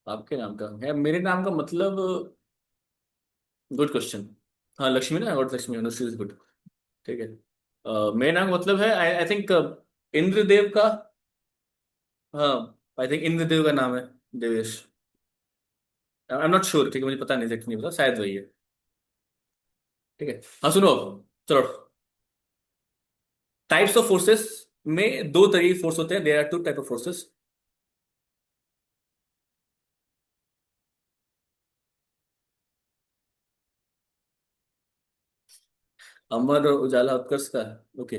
[SPEAKER 1] आपके नाम का है? मेरे नाम का मतलब? Good question. हाँ, लक्ष्मी ना, god Lakshmi, Anushree is good. ठीक है। मेरे नाम का मतलब है, आई आई थिंक इंद्रदेव का। हाँ, आई थिंक इंद्रदेव का नाम है Devesh. I am not sure, ठीक है, मुझे पता नहीं, एग्जैक्ट नहीं पता, शायद वही है। ठीक है। हाँ सुनो। चलो। टाइप्स ऑफ फोर्सेस में दो तरीके फोर्स होते हैं। There are two type of forces. Amar और उजाला उत्कर्ष का। ओके।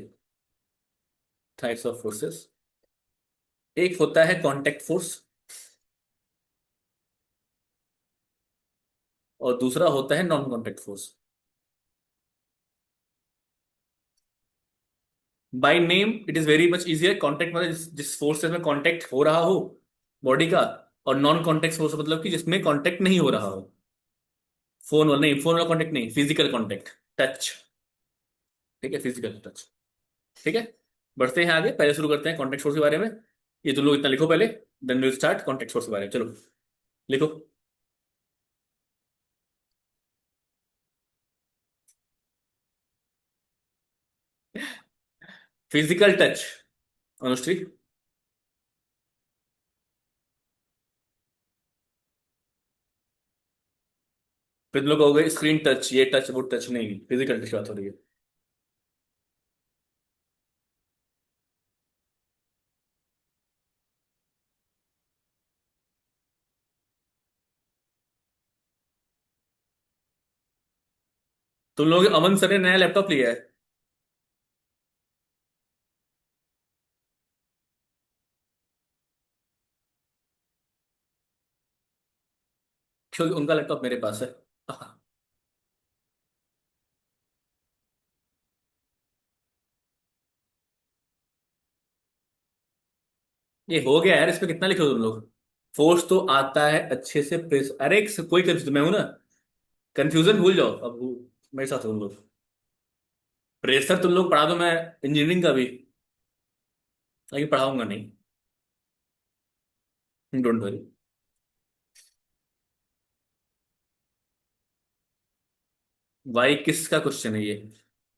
[SPEAKER 1] Types of forces. एक होता है कांटेक्ट फोर्स और दूसरा होता है non contact force. By name it is very much easier. Contact मतलब जिस फोर्स में कांटेक्ट हो रहा हो बॉडी का। और नॉन कांटेक्ट फोर्स मतलब कि जिसमें कांटेक्ट नहीं हो रहा हो। फोन वाला नहीं, फोन वाला कांटेक्ट नहीं, फिजिकल कांटेक्ट। टच। ठीक है, फिजिकल टच। ठीक है। बढ़ते हैं आगे, पहले शुरू करते हैं कॉन्टेक्ट फोर्स के बारे में। ये तुम लोग इतना लिखो पहले, then will start contact force के बारे में। चलो लिखो। Physical touch. अनुश्री। फिर तुम लोग कहोगे स्क्रीन टच, ये टच वो टच, नहीं, फिजिकल टच की बात हो रही है। तुम लोगों के अमन सर ने नया लैपटॉप लिया है। क्योंकि उनका लैपटॉप मेरे पास है। ये हो गया यार, इसमें कितना लिखे हो तुम लोग। फोर्स तो आता है अच्छे से, प्रेस, अरे कोई कंफ्यूजन मैं हूं ना। कंफ्यूजन भूल जाओ अब मेरे साथ हो तुम लोग। प्रेशर तुम लोग पढ़ा दो, मैं इंजीनियरिंग का भी, लेकिन पढ़ाऊंगा नहीं। Don't worry. भाई किसका क्वेश्चन है ये?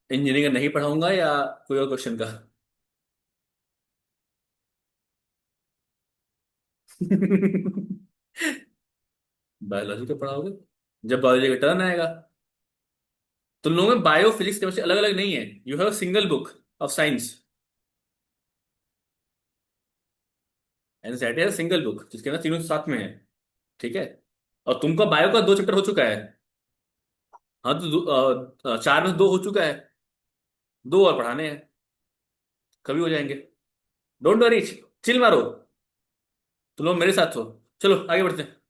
[SPEAKER 1] इंजीनियरिंग का नहीं पढ़ाऊंगा या कोई और क्वेश्चन का? बायोलॉजी का पढ़ाओगे जब बायोलॉजी का टर्न आएगा। तुम लोगों में बायो फिजिक्स केमिस्ट्री अलग अलग नहीं है, you have a single book of science. NCERT है सिंगल बुक जिसके अंदर तीनों साथ में है। ठीक है। और तुमका बायो का 2 चैप्टर हो चुका है। हाँ तो 4 में से 2 हो चुका है। 2 और पढ़ाने हैं, कभी हो जाएंगे। डोंट वरी, चिल मारो। तुम लोग मेरे साथ हो। चलो आगे बढ़ते हैं।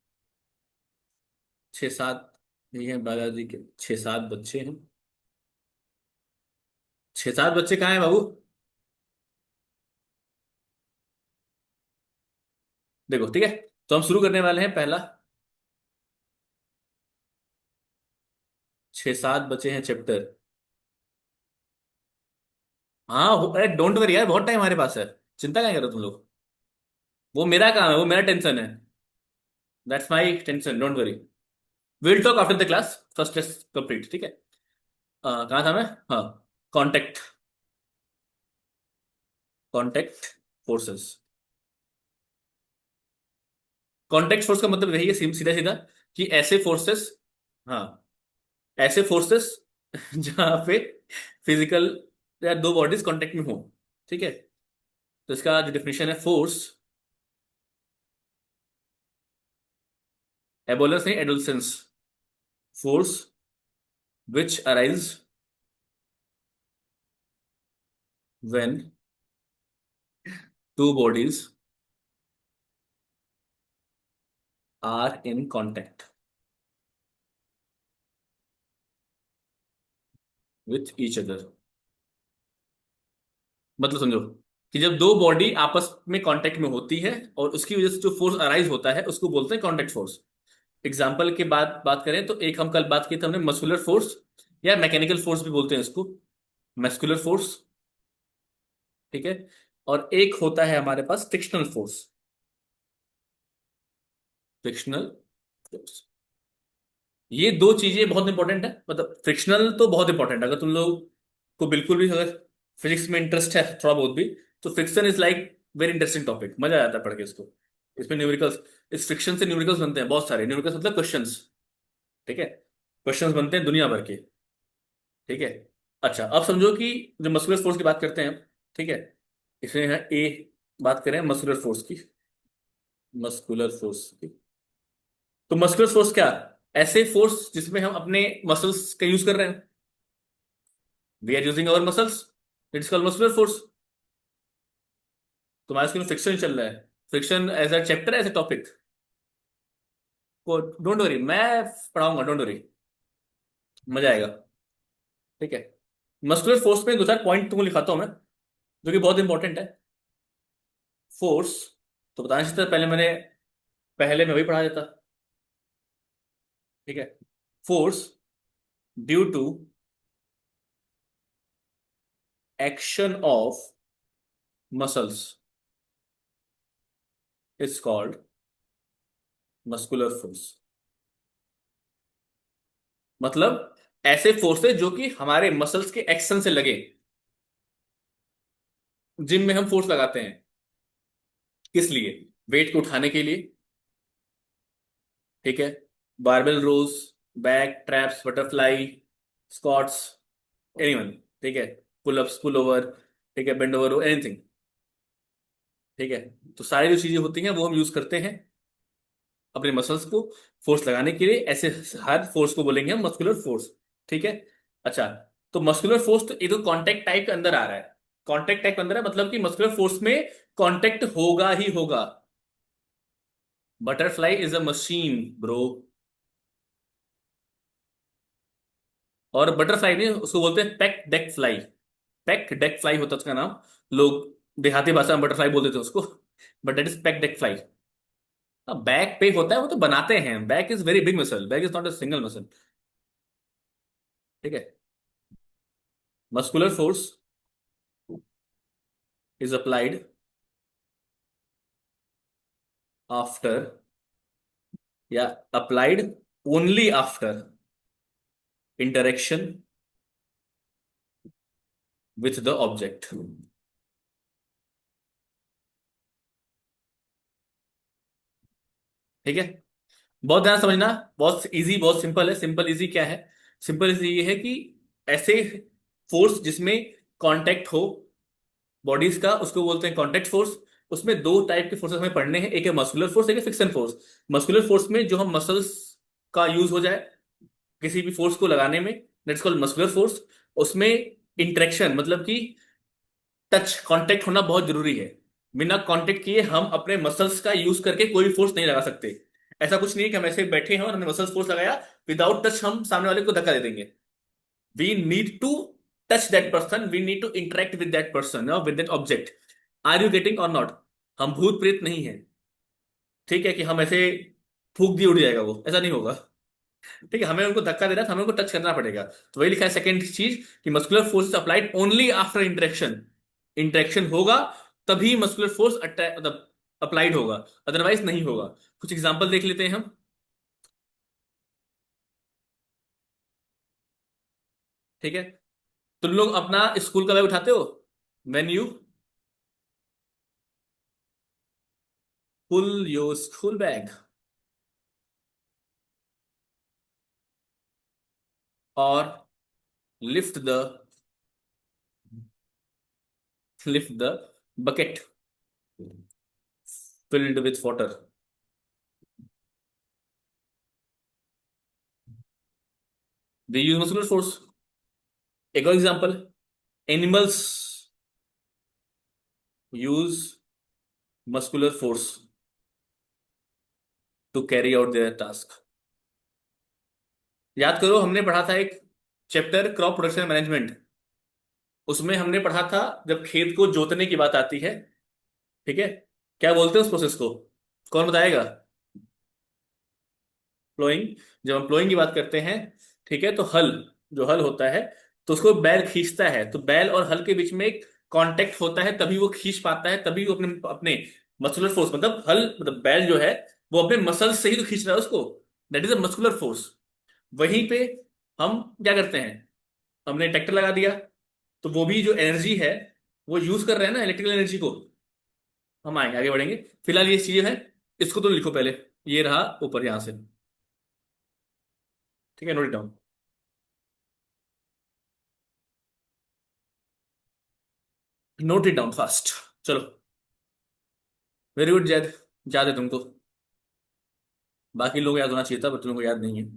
[SPEAKER 1] 6-7 ये हैं बायोलॉजी के, 6-7 बच्चे हैं। 6-7 बच्चे कहाँ हैं बाबू? देखो ठीक है, तो हम शुरू करने वाले हैं पहला। 6-7 बचे हैं चैप्टर। हाँ अरे डोंट वरी यार, बहुत टाइम हमारे पास है। चिंता क्या करो तुम लोग। वो मेरा काम है, वो मेरा टेंशन है। That's my tension, don't worry. Will talk after the class, first test complete, ठीक है। कहाँ था मैं? हाँ। Contact, contact forces. Contact force का मतलब यही है, सीधा सीधा, कि ऐसे फोर्सेस, हाँ, ऐसे फोर्सेस जहां पे फिजिकल या 2 बॉडीज कांटेक्ट में हो। ठीक है। तो इसका जो डेफिनेशन है, फोर्स, एबोलस नहीं adolescence, force which arise when 2 bodies are in contact with each other. मतलब समझो कि जब 2 बॉडी आपस में कांटेक्ट में होती है और उसकी वजह से जो फोर्स अराइज होता है उसको बोलते हैं कांटेक्ट फोर्स। एग्जाम्पल के बाद बात करें तो एक हम कल बात की थी हमने, मस्कुलर फोर्स, या मैकेनिकल फोर्स भी बोलते हैं इसको, मस्कुलर फोर्स। ठीक है। और एक होता है हमारे पास फ्रिक्शनल फोर्स, फ्रिक्शनल फोर्स। ये 2 चीजें बहुत इंपॉर्टेंट है, मतलब फ्रिक्शनल तो बहुत इंपॉर्टेंट है, अगर तुम लोग को बिल्कुल भी अगर फिजिक्स में इंटरेस्ट है थोड़ा बहुत भी, तो friction is like very interesting topic, मजा आ जाता है पढ़ के इसको। इसमें न्यूमेरिकल्स, इस फ्रिक्शन से न्यूमेरिकल्स बनते हैं बहुत सारे, न्यूमेरिकल्स मतलब क्वेश्चंस। ठीक है। क्वेश्चंस बनते हैं दुनिया भर के। ठीक है। अच्छा अब समझो कि जब मस्कुलर फोर्स की बात करते हैं, ठीक है, इसमें है ए, बात करें मस्कुलर फोर्स की, मस्कुलर फोर्स की। तो मस्कुलर फोर्स क्या? ऐसे फोर्स जिसमें हम अपने मसल्स का यूज कर रहे हैं, we are using our muscles, it's called muscular force. तुम्हारे स्कूल में फ्रिक्शन चल रहा है, friction as a chapter, as a topic को, डोंट वरी मैं पढ़ाऊंगा, डोंट वरी, मजा आएगा। ठीक है। मस्कुलर फोर्स में 2-4 पॉइंट तुमको लिखाता हूं मैं, जो कि बहुत इंपॉर्टेंट है। फोर्स तो बताने से पहले मैंने, पहले मैं वही पढ़ा देता। ठीक है। Force due to action of muscles is called muscular force. मतलब ऐसे फोर्सेस जो कि हमारे मसल्स के एक्शन से लगे। जिम में हम फोर्स लगाते हैं किस लिए? वेट को उठाने के लिए। ठीक है। Barbell rows, back traps, butterfly, squats, anyone. ठीक है। पुल अप्स, पुल ओवर, ठीक है, बेंड ओवर, एनीथिंग। ठीक है। तो सारी जो चीजें होती हैं वो हम यूज करते हैं अपने मसल्स को फोर्स लगाने के लिए, ऐसे हर फोर्स को बोलेंगे हम मस्कुलर फोर्स। ठीक है। अच्छा, तो मस्कुलर फोर्स तो ये तो कांटेक्ट टाइप के अंदर आ रहा है। कांटेक्ट टाइप के अंदर है मतलब कि मस्कुलर फोर्स में कांटेक्ट होगा ही होगा। Butterfly is a machine bro. और बटरफ्लाई नहीं, उसको बोलते हैं pack deck fly. Pack deck fly होता है उसका नाम। लोग देहाती भाषा में बटरफ्लाई बोल देते हैं उसको, but that is pec deck fly. Back पे होता है, वो तो बनाते हैं। Back is very big muscle, back is not a single muscle. ठीक है। Muscular force is applied after, या applied only after interaction with the object. ठीक है। बहुत ध्यान समझना। बहुत इजी, बहुत सिंपल है। सिंपल इजी क्या है? सिंपल इजी ये है कि ऐसे फोर्स जिसमें कांटेक्ट हो बॉडीज का, उसको बोलते हैं कांटेक्ट फोर्स। उसमें दो टाइप के फोर्सेस हमें पढ़ने हैं, एक है मस्कुलर फोर्स, एक है फ्रिक्शन फोर्स। मस्कुलर फोर्स में जो हम मसल्स का यूज हो जाए किसी भी फोर्स को लगाने में, दैट्स कॉल्ड मस्कुलर फोर्स। उसमें इंटरेक्शन मतलब कि टच कांटेक्ट होना बहुत जरूरी है। बिना कांटेक्ट किए हम अपने मसल्स का यूज करके कोई फोर्स नहीं लगा सकते। ऐसा कुछ नहीं है कि हम ऐसे बैठे हैं और हमने मसल्स फोर्स लगाया, विदाउट टच हम सामने वाले को धक्का दे देंगे। We need to touch that person, we need to interact with that person और with that object. Are you getting और नॉट? हम भूत प्रेत नहीं है। ठीक है कि हम ऐसे फूक दिए उड़ जाएगा वो, ऐसा नहीं होगा। ठीक है, हमें उनको धक्का देना है तो हमें उनको टच करना पड़ेगा। तो वही लिखा है सेकंड चीज कि muscular force is applied only after interaction. Interaction होगा तभी मस्कुलर फोर्स मतलब अप्लाइड होगा, अदरवाइज नहीं होगा। कुछ एग्जांपल देख लेते हैं हम। ठीक है। तुम लोग अपना स्कूल का बैग उठाते हो when you pull your school bag, और lift the lift the bucket filled with water. They use muscular force. एक और example, animals use muscular force to carry out their task. याद करो, हमने पढ़ा था एक चैप्टर क्रॉप प्रोडक्शन मैनेजमेंट। उसमें हमने पढ़ा था जब खेत को जोतने की बात आती है, ठीक है, क्या बोलते हैं उस प्रोसेस को? कौन बताएगा? प्लोइंग। जब हम प्लोइंग की बात करते हैं, ठीक है, तो हल, जो हल होता है, तो उसको बैल खींचता है, तो बैल और हल के बीच में एक कांटेक्ट होता है, तभी वो खींच पाता है, तभी वो अपने अपने मस्कुलर फोर्स, मतलब हल मतलब बैल जो है वो अपने मसल से ही तो खींच रहा है उसको। That is a muscular force. वहीं पे हम क्या करते हैं? हमने ट्रैक्टर लगा दिया, तो वो भी जो एनर्जी है वो यूज कर रहे हैं ना, इलेक्ट्रिकल एनर्जी को। हम आएंगे, आगे बढ़ेंगे। फिलहाल ये चीजें हैं, इसको तो लिखो पहले। ये रहा ऊपर यहां से। ठीक है, note it down. Note it down fast. चलो। वेरी गुड जैद, याद है तुमको। बाकी लोग याद होना चाहिए था, पर तुमको याद नहीं है।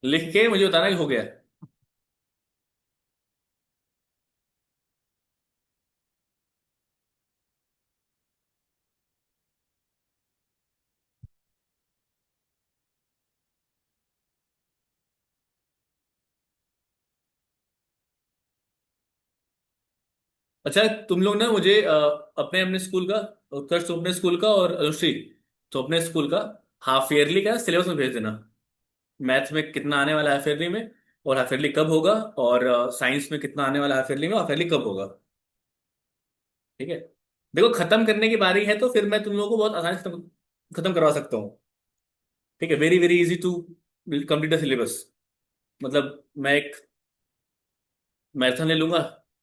[SPEAKER 1] लिख के मुझे बताना कि हो गया। अच्छा, तुम लोग ना मुझे अपने अपने स्कूल का, उत्कर्ष तो अपने स्कूल का और अनुश्री तो अपने स्कूल का हाफ ईयरली का सिलेबस में भेज देना। मैथ्स में कितना आने वाला है हाफ ईयरली में, और हाफ ईयरली कब होगा, और साइंस में कितना आने वाला है हाफ ईयरली में, हाफ ईयरली कब होगा। ठीक है। देखो, खत्म करने की बारी है तो फिर मैं तुम लोगों को बहुत आसानी से खत्म खत्म करवा सकता हूँ। ठीक है, very very easy to complete the syllabus. मतलब मैं एक मैराथन ले लूंगा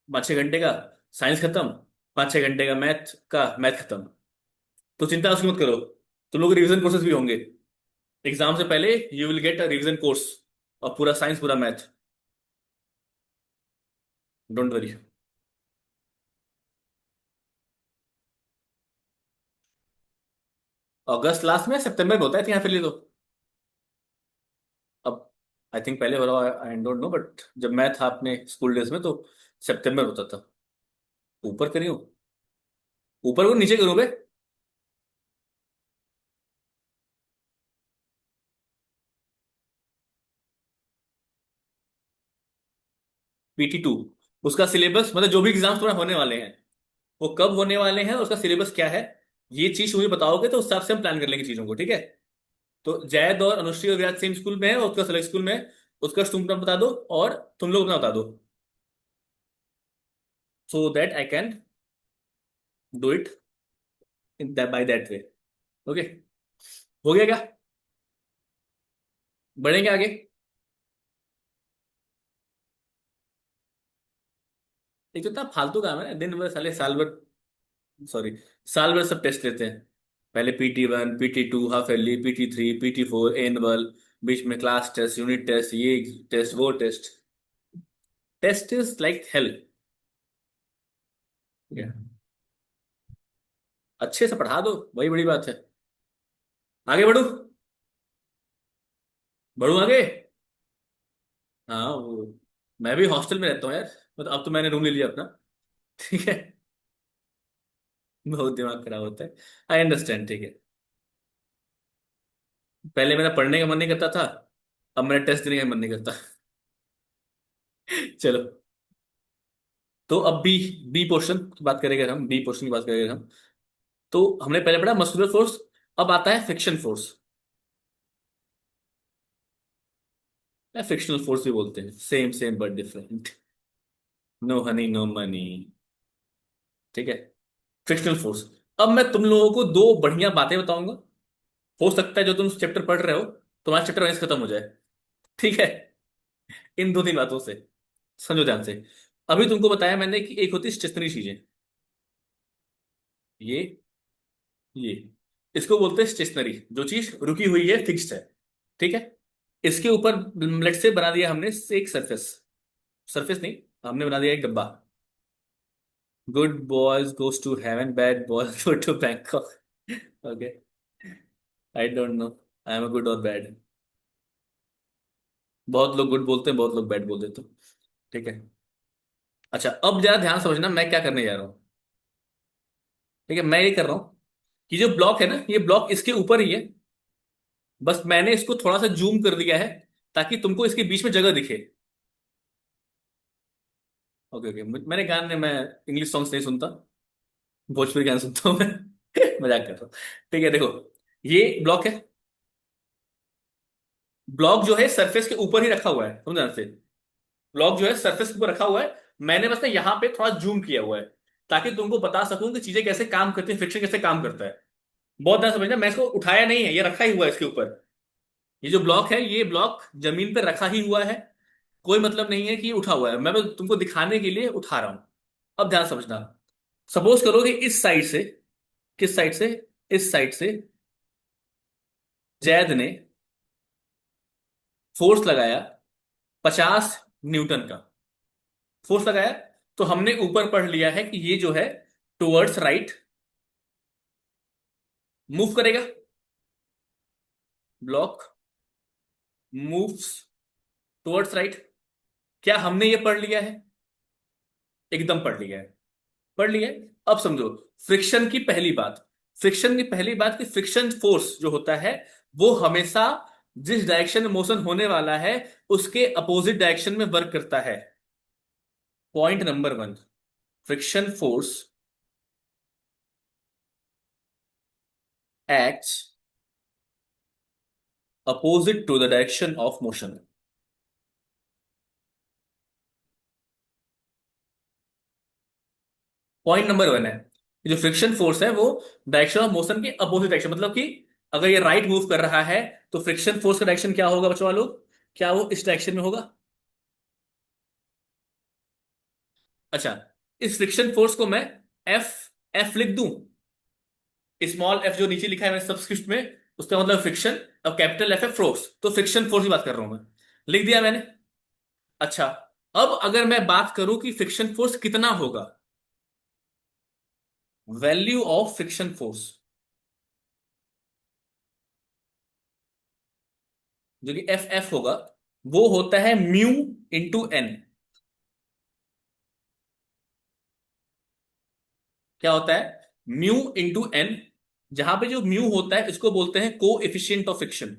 [SPEAKER 1] 5-6 घंटे का, साइंस खत्म, 5-6 घंटे का मैथ खत्म। तो चिंता उसकी मत करो, तुम लोग रिवीजन कोर्सेज भी होंगे। एग्जाम से पहले you will get a revision course, और पूरा साइंस पूरा math. Don't worry. August last में, सितंबर में होता है यहाँ फिर तो। अब आई थिंक पहले हो रहा, आई डोंट नो, बट जब मैं था अपने स्कूल डेज में तो सितंबर होता था। ऊपर करी हूँ, ऊपर को नीचे करूँ बे। PT2, उसका सिलेबस मतलब जो भी एग्जाम्स तुम्हारे होने वाले हैं वो कब होने वाले हैं और उसका सिलेबस क्या है, ये चीज मुझे बताओगे तो उस हिसाब से हम प्लान कर लेंगे चीजों को, ठीक है। तो जैद और अनुश्री और विराज सेम स्कूल में है और उसका अलग स्कूल में है। उसका तुम अपना बता दो और तुम लोग अपना बता दो, so that I can do it in by that way. Okay, हो गया क्या? बढ़ेंगे आगे। एक तो इतना फालतू काम है ना, दिन भर साले साल भर, सॉरी, साल भर सब टेस्ट लेते हैं। पहले PT1, PT2 half early, PT3, PT4 annual, बीच में क्लास टेस्ट, यूनिट टेस्ट, ये टेस्ट वो test. Test is like hell. अच्छे से पढ़ा दो, वही बड़ी बात है। आगे बढ़ू, बढ़ू आगे। हाँ वो, मैं भी हॉस्टल में रहता हूँ यार, मतलब अब तो मैंने रूम ले लिया अपना। ठीक है। बहुत दिमाग खराब होता है, आई अंडरस्टैंड, ठीक है। पहले मेरा पढ़ने का मन नहीं करता था, अब मेरा टेस्ट देने का मन नहीं करता। चलो, तो अब बी पोर्शन की बात करेंगे हम, बी पोर्शन की बात करेंगे हम। तो हमने पहले पढ़ा मस्कुलर फोर्स, अब आता है फ्रिक्शन फोर्स, या फ्रिक्शनल फोर्स भी बोलते हैं, same same but different. No honey no money. ठीक है, फ्रिक्शनल फोर्स। अब मैं तुम लोगों को दो बढ़िया बातें बताऊंगा, हो सकता है जो तुम चैप्टर पढ़ रहे हो तुम्हारा चैप्टर वहीं से खत्म हो जाए। ठीक है, इन 2-3 बातों से समझो ध्यान से। अभी तुमको बताया मैंने कि एक होती है स्टेशनरी चीजें, ये ये इसको बोलते हैं स्टेशनरी, जो चीज रुकी हुई है, फिक्स्ड है। ठीक है, इसके ऊपर लेट से बना दिया हमने एक सरफेस, सरफेस नहीं, हमने बना दिया एक डब्बा। Good boys goes to heaven, bad boys go to Bangkok. Okay, I don't know I am a good और बैड। बहुत लोग गुड बोलते हैं, बहुत लोग बैड बोल देते हैं। ठीक है, अच्छा अब जरा ध्यान समझना मैं क्या करने जा रहा हूँ। ठीक है, मैं ये कर रहा हूँ कि जो ब्लॉक है ना, ये ब्लॉक इसके ऊपर ही है, बस मैंने इसको थोड़ा सा जूम कर दिया है ताकि तुमको इसके बीच में जगह दिखे। ओके ओके, मैंने गाने मैं इंग्लिश सॉन्ग्स नहीं सुनता, भोजपुरी गाने सुनता हूँ मैं। मजाक कर रहा हूँ। ठीक है, देखो, ये ब्लॉक है, ब्लॉक जो है सरफेस के ऊपर ही रखा हुआ है, समझ ध्यान से। ब्लॉक जो है सरफेस के ऊपर रखा हुआ है, मैंने बस ना यहाँ पे थोड़ा जूम किया हुआ है ताकि तुमको बता सकूं कि चीजें कैसे काम करती हैं, फ्रिक्शन कैसे काम करता है। बहुत ध्यान समझना, मैं इसको उठाया नहीं है, ये रखा ही हुआ है इसके ऊपर। ये जो ब्लॉक है, ये ब्लॉक जमीन पे रखा ही हुआ है, कोई मतलब नहीं है कि ये उठा हुआ है, मैं बस तुमको दिखाने के लिए उठा रहा हूं। अब ध्यान समझना, सपोज करो कि इस साइड से, किस साइड से, इस साइड से जैद ने फोर्स लगाया 50 न्यूटन का, फोर्स लगाया, तो हमने ऊपर पढ़ लिया है कि ये जो है टुवर्ड्स राइट मूव करेगा, ब्लॉक मूव्स टुवर्ड्स राइट। क्या हमने ये पढ़ लिया है? एकदम पढ़ लिया है, पढ़ लिया है। अब समझो, फ्रिक्शन की पहली बात, फ्रिक्शन की पहली बात कि फ्रिक्शन फोर्स जो होता है वो हमेशा जिस डायरेक्शन में मोशन होने वाला है उसके अपोजिट डायरेक्शन में वर्क करता है। Point number 1, friction force acts opposite to the direction of motion. Point number 1 है, जो फ्रिक्शन फोर्स है वो डायरेक्शन ऑफ मोशन के अपोजिट डायरेक्शन, मतलब कि अगर ये राइट मूव कर रहा है तो फ्रिक्शन फोर्स का डायरेक्शन क्या होगा बच्चों वालों? क्या वो इस डायरेक्शन में होगा? अच्छा, इस फ्रिक्शन फोर्स को मैं एफ एफ लिख दूं। स्मॉल एफ जो नीचे लिखा है मैंने सबस्क्रिप्ट में, उसका मतलब फ्रिक्शन। अब कैपिटल एफ है फोर्स, तो फ्रिक्शन फोर्स की बात कर रहा हूं मैं। लिख दिया मैंने। अच्छा, अब अगर मैं बात करूं कि फ्रिक्शन फोर्स कितना होगा, वैल्यू ऑफ फ्रिक्शन फोर्स जो कि एफ एफ होगा, वो होता है म्यू इंटू एन। क्या होता है? Mu into N. जहां पे जो म्यू होता है इसको बोलते हैं को एफिशिएंट ऑफ फ्रिक्शन,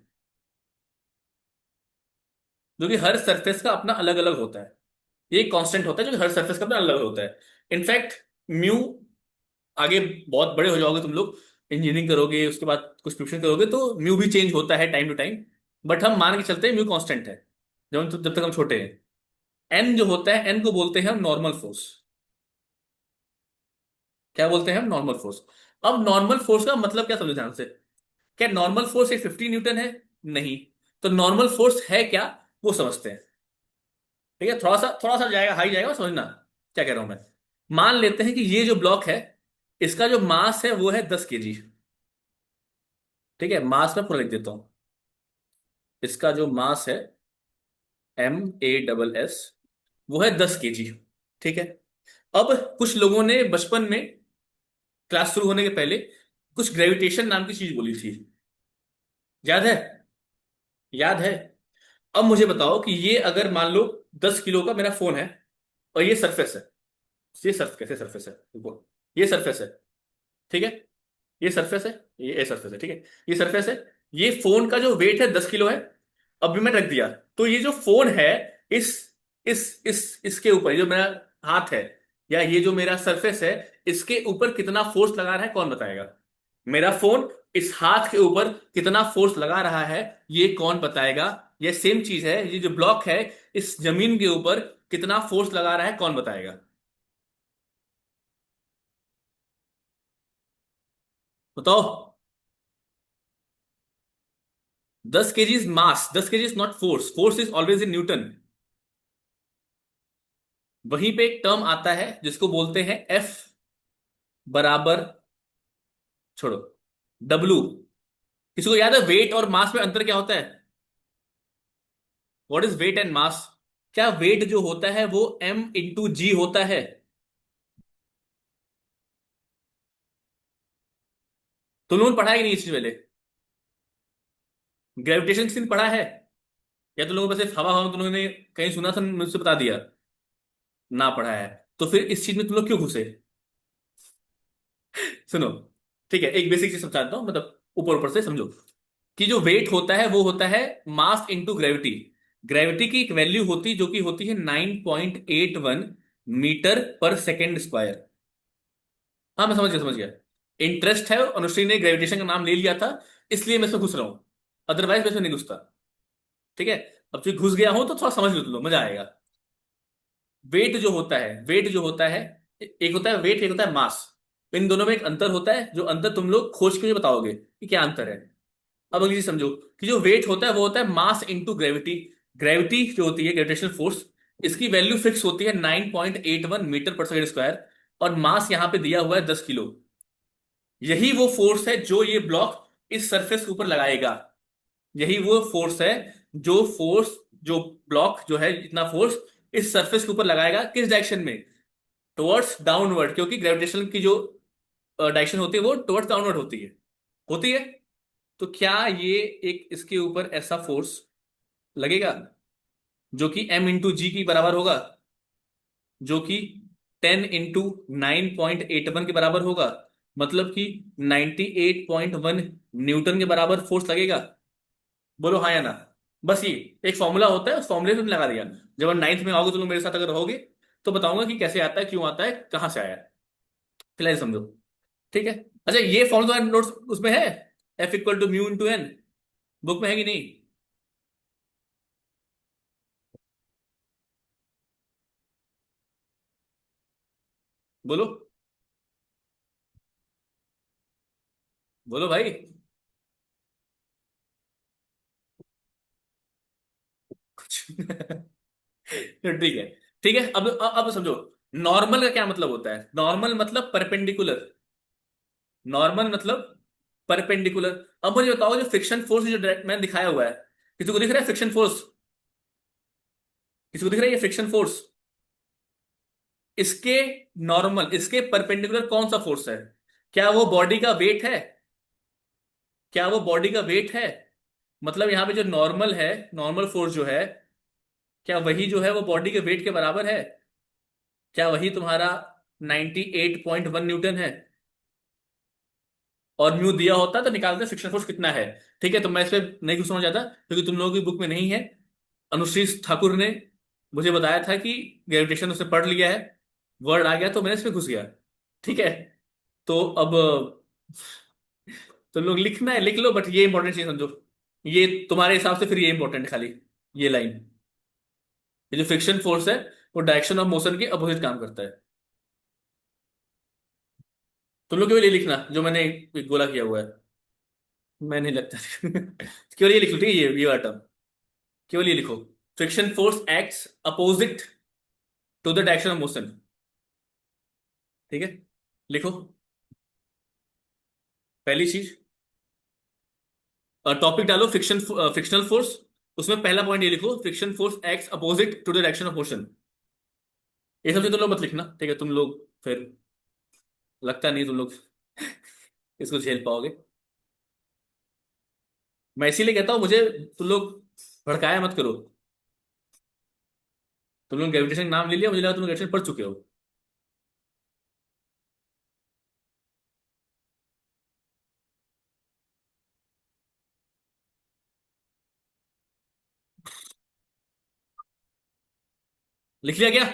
[SPEAKER 1] जो कि हर सरफेस का अपना अलग अलग होता है। ये कांस्टेंट होता है जो कि हर सरफेस का अपना अलग होता है। इनफैक्ट म्यू, आगे बहुत बड़े हो जाओगे तुम लोग, इंजीनियरिंग करोगे, उसके बाद कुछ प्रिपरेशन करोगे, तो म्यू भी चेंज होता है टाइम टू टाइम। बट हम मान के चलते हैं म्यू कांस्टेंट है जब तक हम छोटे हैं। एन जो होता है, एन को बोलते हैं हम नॉर्मल फोर्स। क्या बोलते हैं हम? Normal force. अब नॉर्मल फोर्स का मतलब क्या, समझो ध्यान से। क्या नॉर्मल फोर्स एक 50 न्यूटन है? नहीं। तो नॉर्मल फोर्स है क्या, वो समझते हैं। ठीक है, थोड़ा सा जाएगा, हाई जाएगा, समझना क्या कह रहा हूं मैं। मान लेते हैं कि ये जो ब्लॉक है, इसका जो मास है वो है 10 kg। ठीक है, मास में पूरा लिख देता हूं। इसका जो मास है, MASS, वो है 10 kg। ठीक है। अब कुछ लोगों ने बचपन में, क्लास शुरू होने के पहले, कुछ ग्रेविटेशन नाम की चीज बोली थी। याद है? याद है? अब मुझे बताओ कि ये अगर मान लो 10 किलो का मेरा फोन है, और ये सरफेस है। ये सर्फ कैसे सरफेस है, देखो, ये सरफेस है। ठीक है, ये सरफेस है, ये सरफेस है। ठीक है, ये सरफेस है। ये फोन का जो वेट है 10 किलो है। अभी मैं रख दिया, तो ये जो फोन है, इस इसके ऊपर, ये जो मेरा हाथ है, या ये जो मेरा सरफेस है, इसके ऊपर कितना फोर्स लगा रहा है, कौन बताएगा? मेरा फोन इस हाथ के ऊपर कितना फोर्स लगा रहा है, ये कौन बताएगा? ये सेम चीज है, ये जो ब्लॉक है, इस जमीन के ऊपर कितना फोर्स लगा रहा है, कौन बताएगा? बताओ। 10 kg is mass, 10 kg is not force, force is always in newton. वहीं पे एक टर्म आता है जिसको बोलते हैं एफ बराबर, छोड़ो, डब्लू। किसी को याद है वेट और मास में अंतर क्या होता है? What is weight and mass? क्या वेट जो होता है वो M × G होता है? तुम लोगों ने पढ़ा है कि नहीं इस चीज पहले? ग्रेविटेशन किसी ने पढ़ा है? या तुम लोगों को बस हवा हवा तुम लोगों ने कहीं सुना था, मुझसे बता दिया? ना पढ़ा है? तो फिर इस चीज में तुम लोग क्यों घुसे? सुनो, ठीक है, एक बेसिक चीज समझाता हूँ, मतलब ऊपर ऊपर से समझो। कि जो वेट होता है वो होता है मास इंटू ग्रेविटी। ग्रेविटी की एक वैल्यू होती जो कि होती है 9.81 मीटर पर सेकेंड स्क्वायर। हाँ, मैं समझ गया। इंटरेस्ट है, अनुश्री ने ग्रेविटेशन का नाम ले लिया था, इसलिए मैं इसमें घुस रहा हूं। अदरवाइज मैं इसमें नहीं घुसता। ठीक है। अब जो घुस गया हूं तो थोड़ा समझ लो, मजा आएगा। वेट जो होता है, वेट जो होता है, एक होता है वेट, एक होता है मास। इन दोनों में एक अंतर होता है, जो अंतर तुम लोग खोज के मुझे बताओगे कि क्या अंतर है। अब अगली चीज समझो, कि जो वेट होता है वो होता है मास इंटू ग्रेविटी। ग्रेविटी जो होती है, ग्रेविटेशनल फोर्स, इसकी वैल्यू फिक्स होती है 9.81 मीटर पर सेकेंड स्क्वायर। और मास यहां पे दिया हुआ है 10 किलो। यही वो फोर्स है जो ये ब्लॉक इस सरफेस के ऊपर लगाएगा। यही वो फोर्स है, जो फोर्स, जो ब्लॉक जो है, इतना फोर्स इस सरफेस के ऊपर लगाएगा, किस डायरेक्शन में? टुवर्ड्स डाउनवर्ड, क्योंकि ग्रेविटेशन की जो डायरेक्शन होती है वो टुवर्ड्स डाउनवर्ड होती है। होती है। तो क्या ये एक इसके ऊपर ऐसा फोर्स लगेगा जो कि M × G की बराबर होगा, जो कि 10 × 9.81 के बराबर होगा, मतलब कि 98.1 न्यूटन के बराबर फोर्स लगेगा? बोलो हाँ या ना। बस ये एक फॉर्मूला होता है, उस फॉर्मूले में लगा दिया। जब हम 9th में आओगे, तो लोग मेरे साथ अगर रहोगे, तो बताऊंगा कि कैसे आता है, क्यों आता है, कहां से आया है। फिलहाल समझो। ठीक है। अच्छा, ये फॉर्मूला नोट्स उसमें है, F = μ × N। बुक में है कि नहीं? बोलो। बोलो भाई। कुछ तो ठीक है। ठीक है, अब समझो। नॉर्मल का क्या मतलब होता है? नॉर्मल मतलब परपेंडिकुलर। नॉर्मल मतलब परपेंडिकुलर। अब मुझे बताओ, जो फ्रिक्शन फोर्स जो डायरेक्ट मैंने दिखाया हुआ है, किसी को दिख रहा है फ्रिक्शन फोर्स? किसी को दिख रहा है ये फ्रिक्शन फोर्स? इसके नॉर्मल, इसके परपेंडिकुलर कौन सा फोर्स है? क्या वो बॉडी का वेट है? क्या वो बॉडी का वेट है? मतलब यहां पे जो नॉर्मल है, नॉर्मल फोर्स जो है, क्या वही जो है वो बॉडी के वेट के बराबर है? क्या वही तुम्हारा 98.1 न्यूटन है? और म्यू दिया होता तो निकालते फ्रिक्शन फोर्स कितना है। ठीक है, तो मैं इस पे नहीं घुसना चाहता क्योंकि तुम लोगों की बुक में नहीं है। अनुश्री ठाकुर ने मुझे बताया था कि ग्रेविटेशन उसने पढ़ लिया है, वर्ड आ गया तो मैंने इस पे घुस गया। ठीक है, तो अब तुम लोग लिखना है लिख लो, बट ये इंपॉर्टेंट चीज समझो। ये तुम्हारे हिसाब से फिर ये इंपॉर्टेंट खाली, ये लाइन, ये जो फ्रिक्शन फोर्स है वो डायरेक्शन ऑफ मोशन के अपोजिट काम करता है। तुम लोग केवल ये लिखना जो मैंने एक गोला किया हुआ है। मैं नहीं लगता केवल ये लिख लो, ठीक है, ये वाला term। केवल ये लिखो, friction force acts opposite to the direction of motion. ठीक है, लिखो पहली चीज। टॉपिक डालो फ्रिक्शन, फ्रिक्शनल फोर्स। उसमें पहला पॉइंट ये लिखो, friction force acts opposite to the direction of motion. ये सब चीज तुम लोग मत लिखना, ठीक है? तुम लोग फिर लगता नहीं तुम लोग इसको झेल पाओगे। मैं इसीलिए कहता हूं, मुझे तुम लोग भड़काया मत करो। तुम लोग ग्रेविटेशन नाम ले लिया, मुझे लगा तुम ग्रेविटेशन पढ़ चुके हो। लिख लिया क्या?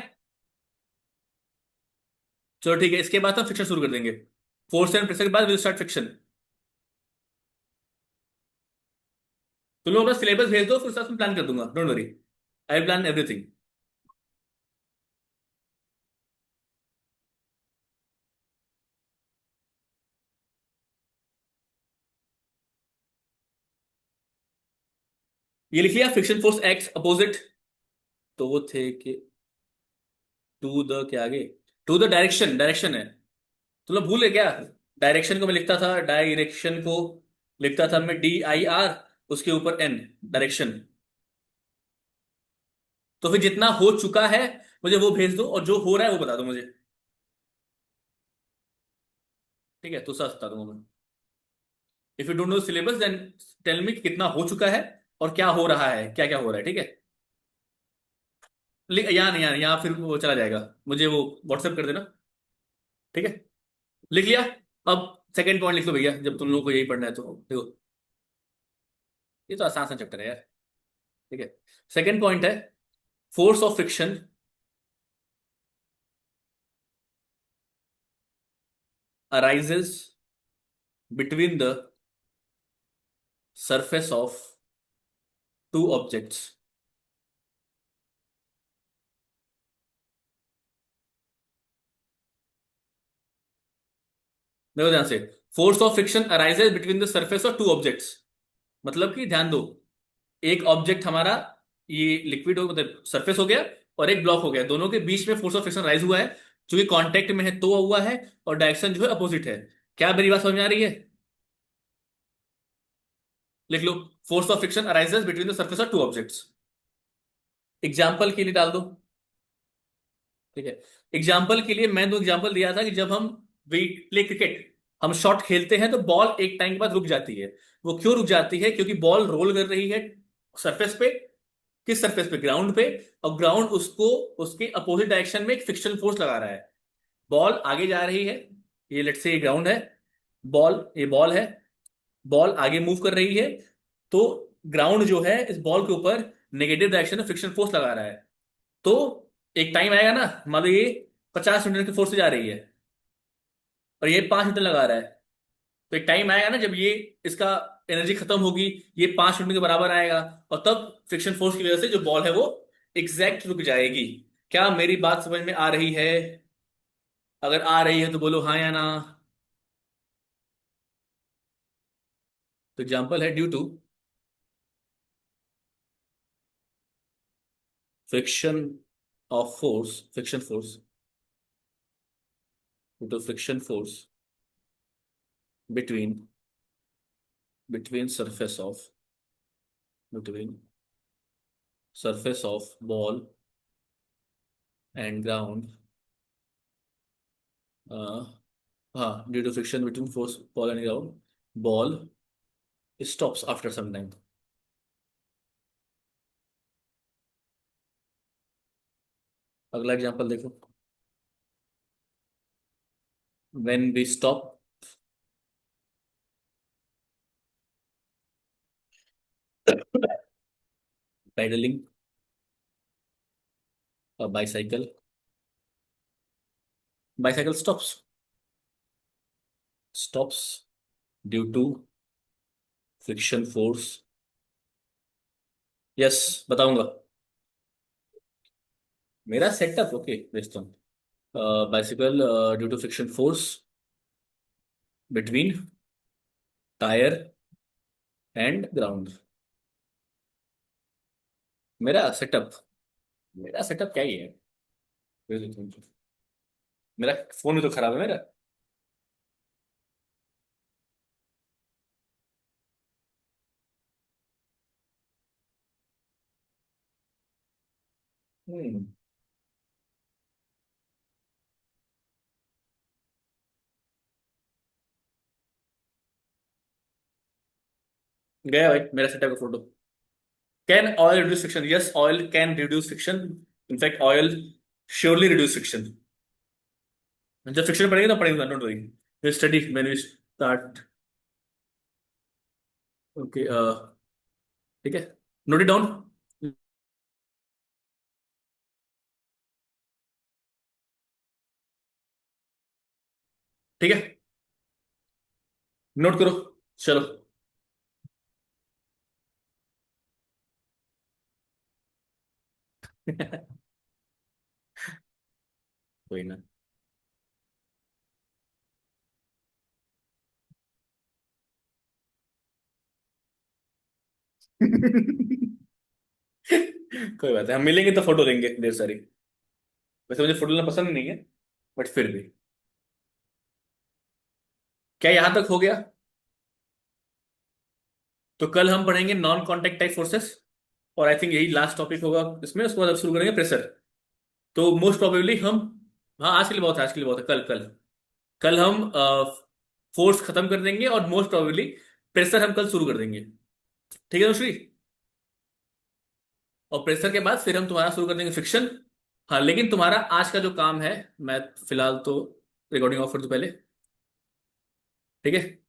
[SPEAKER 1] चलो ठीक है, इसके बाद हम फ्रिक्शन शुरू कर देंगे। फोर्स एंड प्रेशर के बाद विल स्टार्ट फ्रिक्शन। तुम लोग अपना सिलेबस भेज दो, फिर उस हिसाब से प्लान कर दूंगा, don't worry, I plan everything. ये लिख लिया, फ्रिक्शन फोर्स एक्ट अपोजिट। तो वो थे कि टू द के आगे, टू द डायरेक्शन, डायरेक्शन है। तुम लोग भूल गए क्या? डायरेक्शन को मैं लिखता था, डायरेक्शन को लिखता था मैं DIR, उसके ऊपर N, डायरेक्शन। तो फिर जितना हो चुका है मुझे वो भेज दो, और जो हो रहा है वो बता दो मुझे। ठीक है, तो सच बता दूंगा मैं। If you don't know syllabus then tell me कितना हो चुका है और क्या हो रहा है, क्या क्या हो रहा है। ठीक है, यहाँ नहीं, यहाँ फिर वो चला जाएगा, मुझे वो व्हाट्सएप कर देना। ठीक है, लिख लिया। अब सेकंड पॉइंट लिख लो भैया, जब तुम लोगों को यही पढ़ना है तो देखो, ये तो आसान सा चैप्टर है यार। ठीक है, सेकंड पॉइंट है, force of friction arises between the surface of two objects। देखो ध्यान से, force of friction arises between the surface of two objects. मतलब कि ध्यान दो, एक ऑब्जेक्ट हमारा ये लिक्विड हो, मतलब सरफेस हो गया, और एक ब्लॉक हो गया, दोनों के बीच में फोर्स ऑफ फ्रिक्शन राइज हुआ है, जो कि कांटेक्ट में है तो हुआ है, और डायरेक्शन जो है अपोजिट है। क्या मेरी बात समझ में आ रही है? लिख लो, force of friction arises between the surface of two objects. Example के लिए डाल दो। ठीक है, एग्जाम्पल के लिए मैं दो एग्जाम्पल दिया था कि जब हम प्ले क्रिकेट, हम शॉट खेलते हैं तो बॉल एक टाइम के बाद रुक जाती है। वो क्यों रुक जाती है? क्योंकि बॉल रोल कर रही है सरफेस पे। किस सरफेस पे? ग्राउंड पे। और ग्राउंड उसको, उसके अपोजिट डायरेक्शन में एक फ्रिक्शन फोर्स लगा रहा है। बॉल आगे जा रही है, ये लेट्स से ये ग्राउंड है, बॉल, ये बॉल है, बॉल आगे मूव कर रही है, तो ग्राउंड जो है इस बॉल के ऊपर नेगेटिव डायरेक्शन में फ्रिक्शन फोर्स लगा रहा है। तो एक टाइम आएगा ना, मान लो ये 50 न्यूटन की फोर्स से जा रही है और ये 5 न्यूटन लगा रहा है, तो एक टाइम आएगा ना जब ये, इसका एनर्जी खत्म होगी, ये 5 न्यूटन के बराबर आएगा, और तब फ्रिक्शन फोर्स की वजह से जो बॉल है वो एग्जैक्ट रुक जाएगी। क्या मेरी बात समझ में आ रही है? अगर आ रही है तो बोलो हाँ या ना। तो एग्जाम्पल है, due to friction of force, friction force due to friction force between between surface of between surface of ball and ground, हाँ, due to friction between force ball and ground, ball stops after some time. अगला एग्जांपल देखो, when we stop pedaling a bicycle stops due to friction force. Yes, बताऊंगा। मेरा सेटअप ओके भेजता हूँ। Bicycle due to friction force between tyre and ground. मेरा सेटअप मेरा सेटअप क्या ही है, भेज देता हूँ। मेरा फोन भी तो खराब है मेरा। हम्म, गया भाई मेरा सेटअप का photo. Can oil reduce friction? Yes, oil can reduce friction. In fact oil surely reduce friction. जब फ्रिक्शन पड़ेगी तो पड़ेगा, don't worry, study when we start. Okay, ठीक है, नोट इट डाउन। ठीक है, नोट करो, चलो। कोई ना। कोई बात है, हम मिलेंगे तो फोटो देंगे ढेर सारी। वैसे मुझे फोटो लेना पसंद नहीं है, बट फिर भी। क्या यहां तक हो गया? तो कल हम पढ़ेंगे नॉन कॉन्टेक्ट टाइप फोर्सेस, और आई थिंक यही लास्ट टॉपिक होगा इसमें। उसके बाद अब शुरू करेंगे प्रेशर। तो मोस्ट प्रोबेबली हम, हाँ, आज के लिए बहुत है, आज के लिए बहुत है। कल कल कल हम फोर्स खत्म कर देंगे, और मोस्ट प्रोबेबली प्रेशर हम कल शुरू कर देंगे। ठीक है अनुश्री? और प्रेशर के बाद फिर हम तुम्हारा शुरू कर देंगे फ्रिक्शन। हाँ, लेकिन तुम्हारा आज का जो काम है, मैं फिलहाल तो रिकॉर्डिंग ऑफ कर दूं पहले। ठीक है।